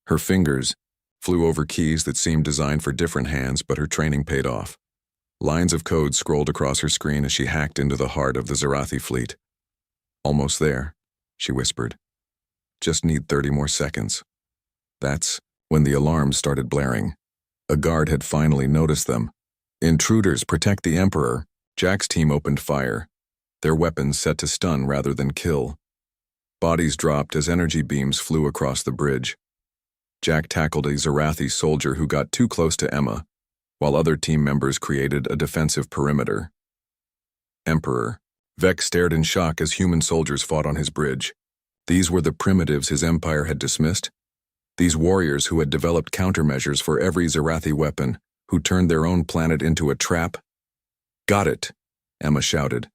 S1: Her fingers flew over keys that seemed designed for different hands, but her training paid off. Lines of code scrolled across her screen as she hacked into the heart of the Zarathi fleet. "Almost there," she whispered. "Just need 30 more seconds." That's when the alarms started blaring. A guard had finally noticed them. "Intruders, protect the Emperor." Jack's team opened fire, their weapons set to stun rather than kill. Bodies dropped as energy beams flew across the bridge. Jack tackled a Zarathi soldier who got too close to Emma, while other team members created a defensive perimeter. Emperor. Vex stared in shock as human soldiers fought on his bridge. These were the primitives his empire had dismissed. These warriors who had developed countermeasures for every Zarathi weapon, who turned their own planet into a trap. "Got it," Emma shouted.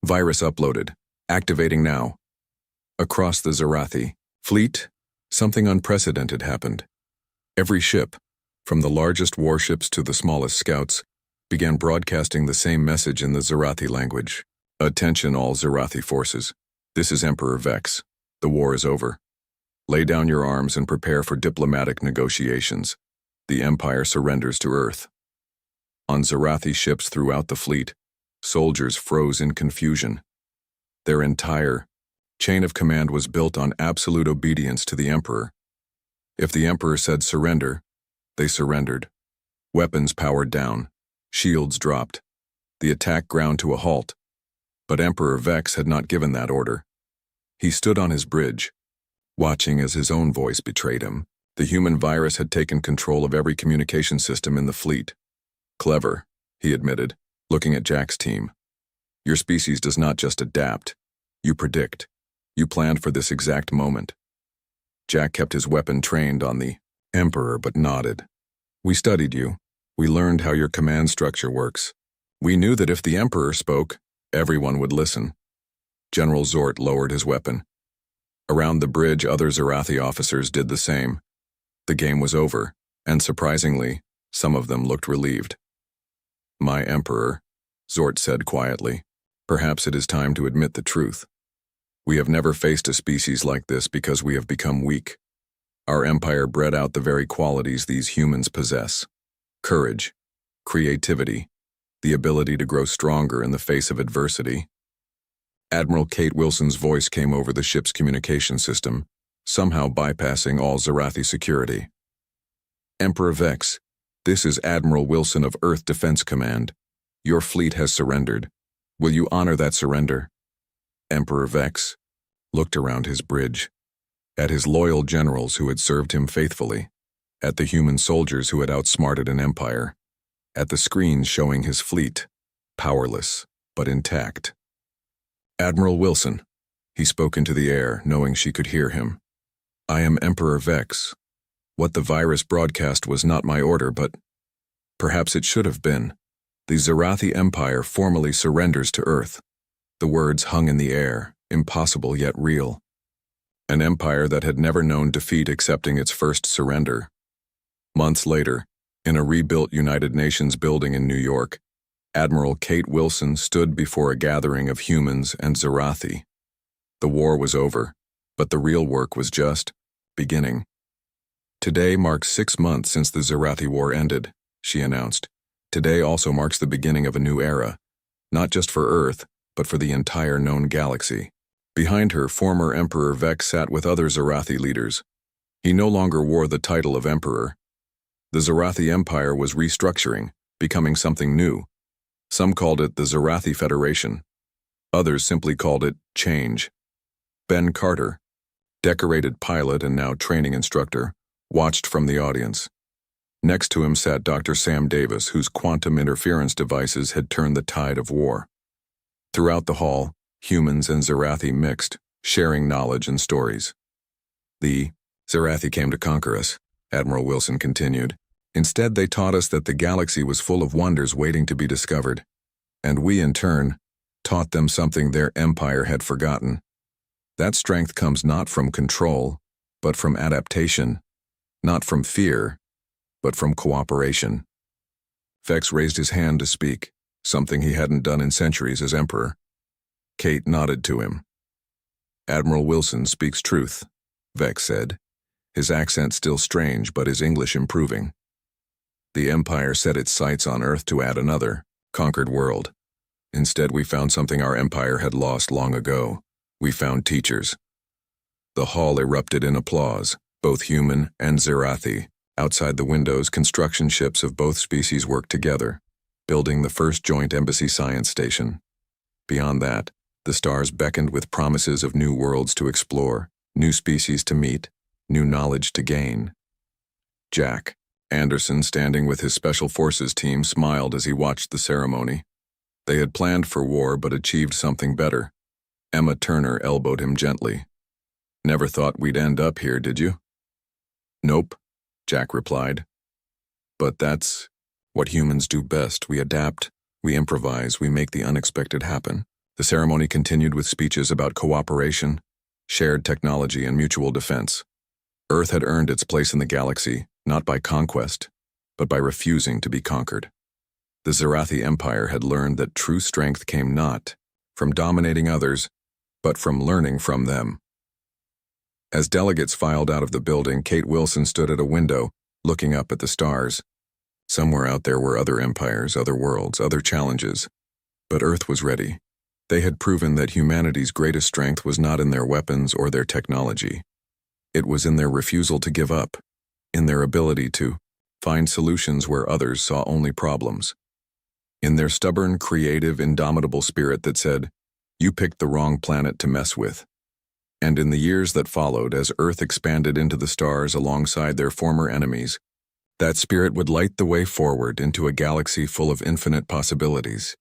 S1: "Virus uploaded. Activating now." Across the Zarathi fleet, something unprecedented happened. Every ship, from the largest warships to the smallest scouts, began broadcasting the same message in the Zarathi language. "Attention all Zarathi forces. This is Emperor Vex. The war is over. Lay down your arms and prepare for diplomatic negotiations. The Empire surrenders to Earth." On Zarathi ships throughout the fleet, soldiers froze in confusion. Their entire chain of command was built on absolute obedience to the Emperor. If the Emperor said surrender, they surrendered. Weapons powered down, shields dropped. The attack ground to a halt. But Emperor Vex had not given that order. He stood on his bridge, watching as his own voice betrayed him. The human virus had taken control of every communication system in the fleet. "Clever," he admitted, looking at Jack's team. "Your species does not just adapt. You predict. You planned for this exact moment." Jack kept his weapon trained on the Emperor but nodded. "We studied you. We learned how your command structure works. We knew that if the Emperor spoke, everyone would listen." General Zort lowered his weapon. Around the bridge, other Zarathi officers did the same. The game was over, and surprisingly, some of them looked relieved. "My Emperor," Zort said quietly, "perhaps it is time to admit the truth. We have never faced a species like this because we have become weak. Our empire bred out the very qualities these humans possess: courage, creativity, the ability to grow stronger in the face of adversity." Admiral Kate Wilson's voice came over the ship's communication system, somehow bypassing all Zarathi security. "Emperor Vex, this is Admiral Wilson of Earth Defense Command. Your fleet has surrendered. Will you honor that surrender?" Emperor Vex looked around his bridge, at his loyal generals who had served him faithfully, at the human soldiers who had outsmarted an empire, at the screens showing his fleet, powerless but intact. "Admiral Wilson," he spoke into the air, knowing she could hear him. "I am Emperor Vex. What the virus broadcast was not my order, but perhaps it should have been. The Zarathi Empire formally surrenders to Earth." The words hung in the air, impossible yet real. An empire that had never known defeat accepting its first surrender. Months later, in a rebuilt United Nations building in New York, Admiral Kate Wilson stood before a gathering of humans and Zarathi. The war was over, but the real work was just beginning. "Today marks 6 months since the Zarathi War ended," she announced. "Today also marks the beginning of a new era, not just for Earth, but for the entire known galaxy." Behind her, former Emperor Vex sat with other Zarathi leaders. He no longer wore the title of emperor. The Zarathi Empire was restructuring, becoming something new. Some called it the Zarathi Federation. Others simply called it change. Ben Carter, decorated pilot and now training instructor, watched from the audience. Next to him sat Dr. Sam Davis, whose quantum interference devices had turned the tide of war. Throughout the hall, humans and Zarathi mixed, sharing knowledge and stories. The Zarathi came to conquer us, Admiral Wilson continued. Instead, they taught us that the galaxy was full of wonders waiting to be discovered. And we, in turn, taught them something their empire had forgotten. That strength comes not from control, but from adaptation, not from fear, but from cooperation. Vex raised his hand to speak, something he hadn't done in centuries as emperor. Kate nodded to him. Admiral Wilson speaks truth, Vex said, his accent still strange but his English improving. The Empire set its sights on Earth to add another, conquered world. Instead, we found something our empire had lost long ago. We found teachers. The hall erupted in applause, both human and Zarathi. Outside the windows, construction ships of both species worked together, building the first joint embassy science station. Beyond that, the stars beckoned with promises of new worlds to explore, new species to meet, new knowledge to gain. Jack Anderson, standing with his Special Forces team, smiled as he watched the ceremony. They had planned for war but achieved something better. Emma Turner elbowed him gently. "Never thought we'd end up here, did you?" "Nope," Jack replied. "But that's what humans do best. We adapt, we improvise, we make the unexpected happen." The ceremony continued with speeches about cooperation, shared technology, and mutual defense. Earth had earned its place in the galaxy, not by conquest, but by refusing to be conquered. The Zarathi Empire had learned that true strength came not from dominating others, but from learning from them. As delegates filed out of the building, Kate Wilson stood at a window, looking up at the stars. Somewhere out there were other empires, other worlds, other challenges. But Earth was ready. They had proven that humanity's greatest strength was not in their weapons or their technology. It was in their refusal to give up, in their ability to find solutions where others saw only problems. In their stubborn, creative, indomitable spirit that said, "You picked the wrong planet to mess with." And in the years that followed, as Earth expanded into the stars alongside their former enemies, that spirit would light the way forward into a galaxy full of infinite possibilities.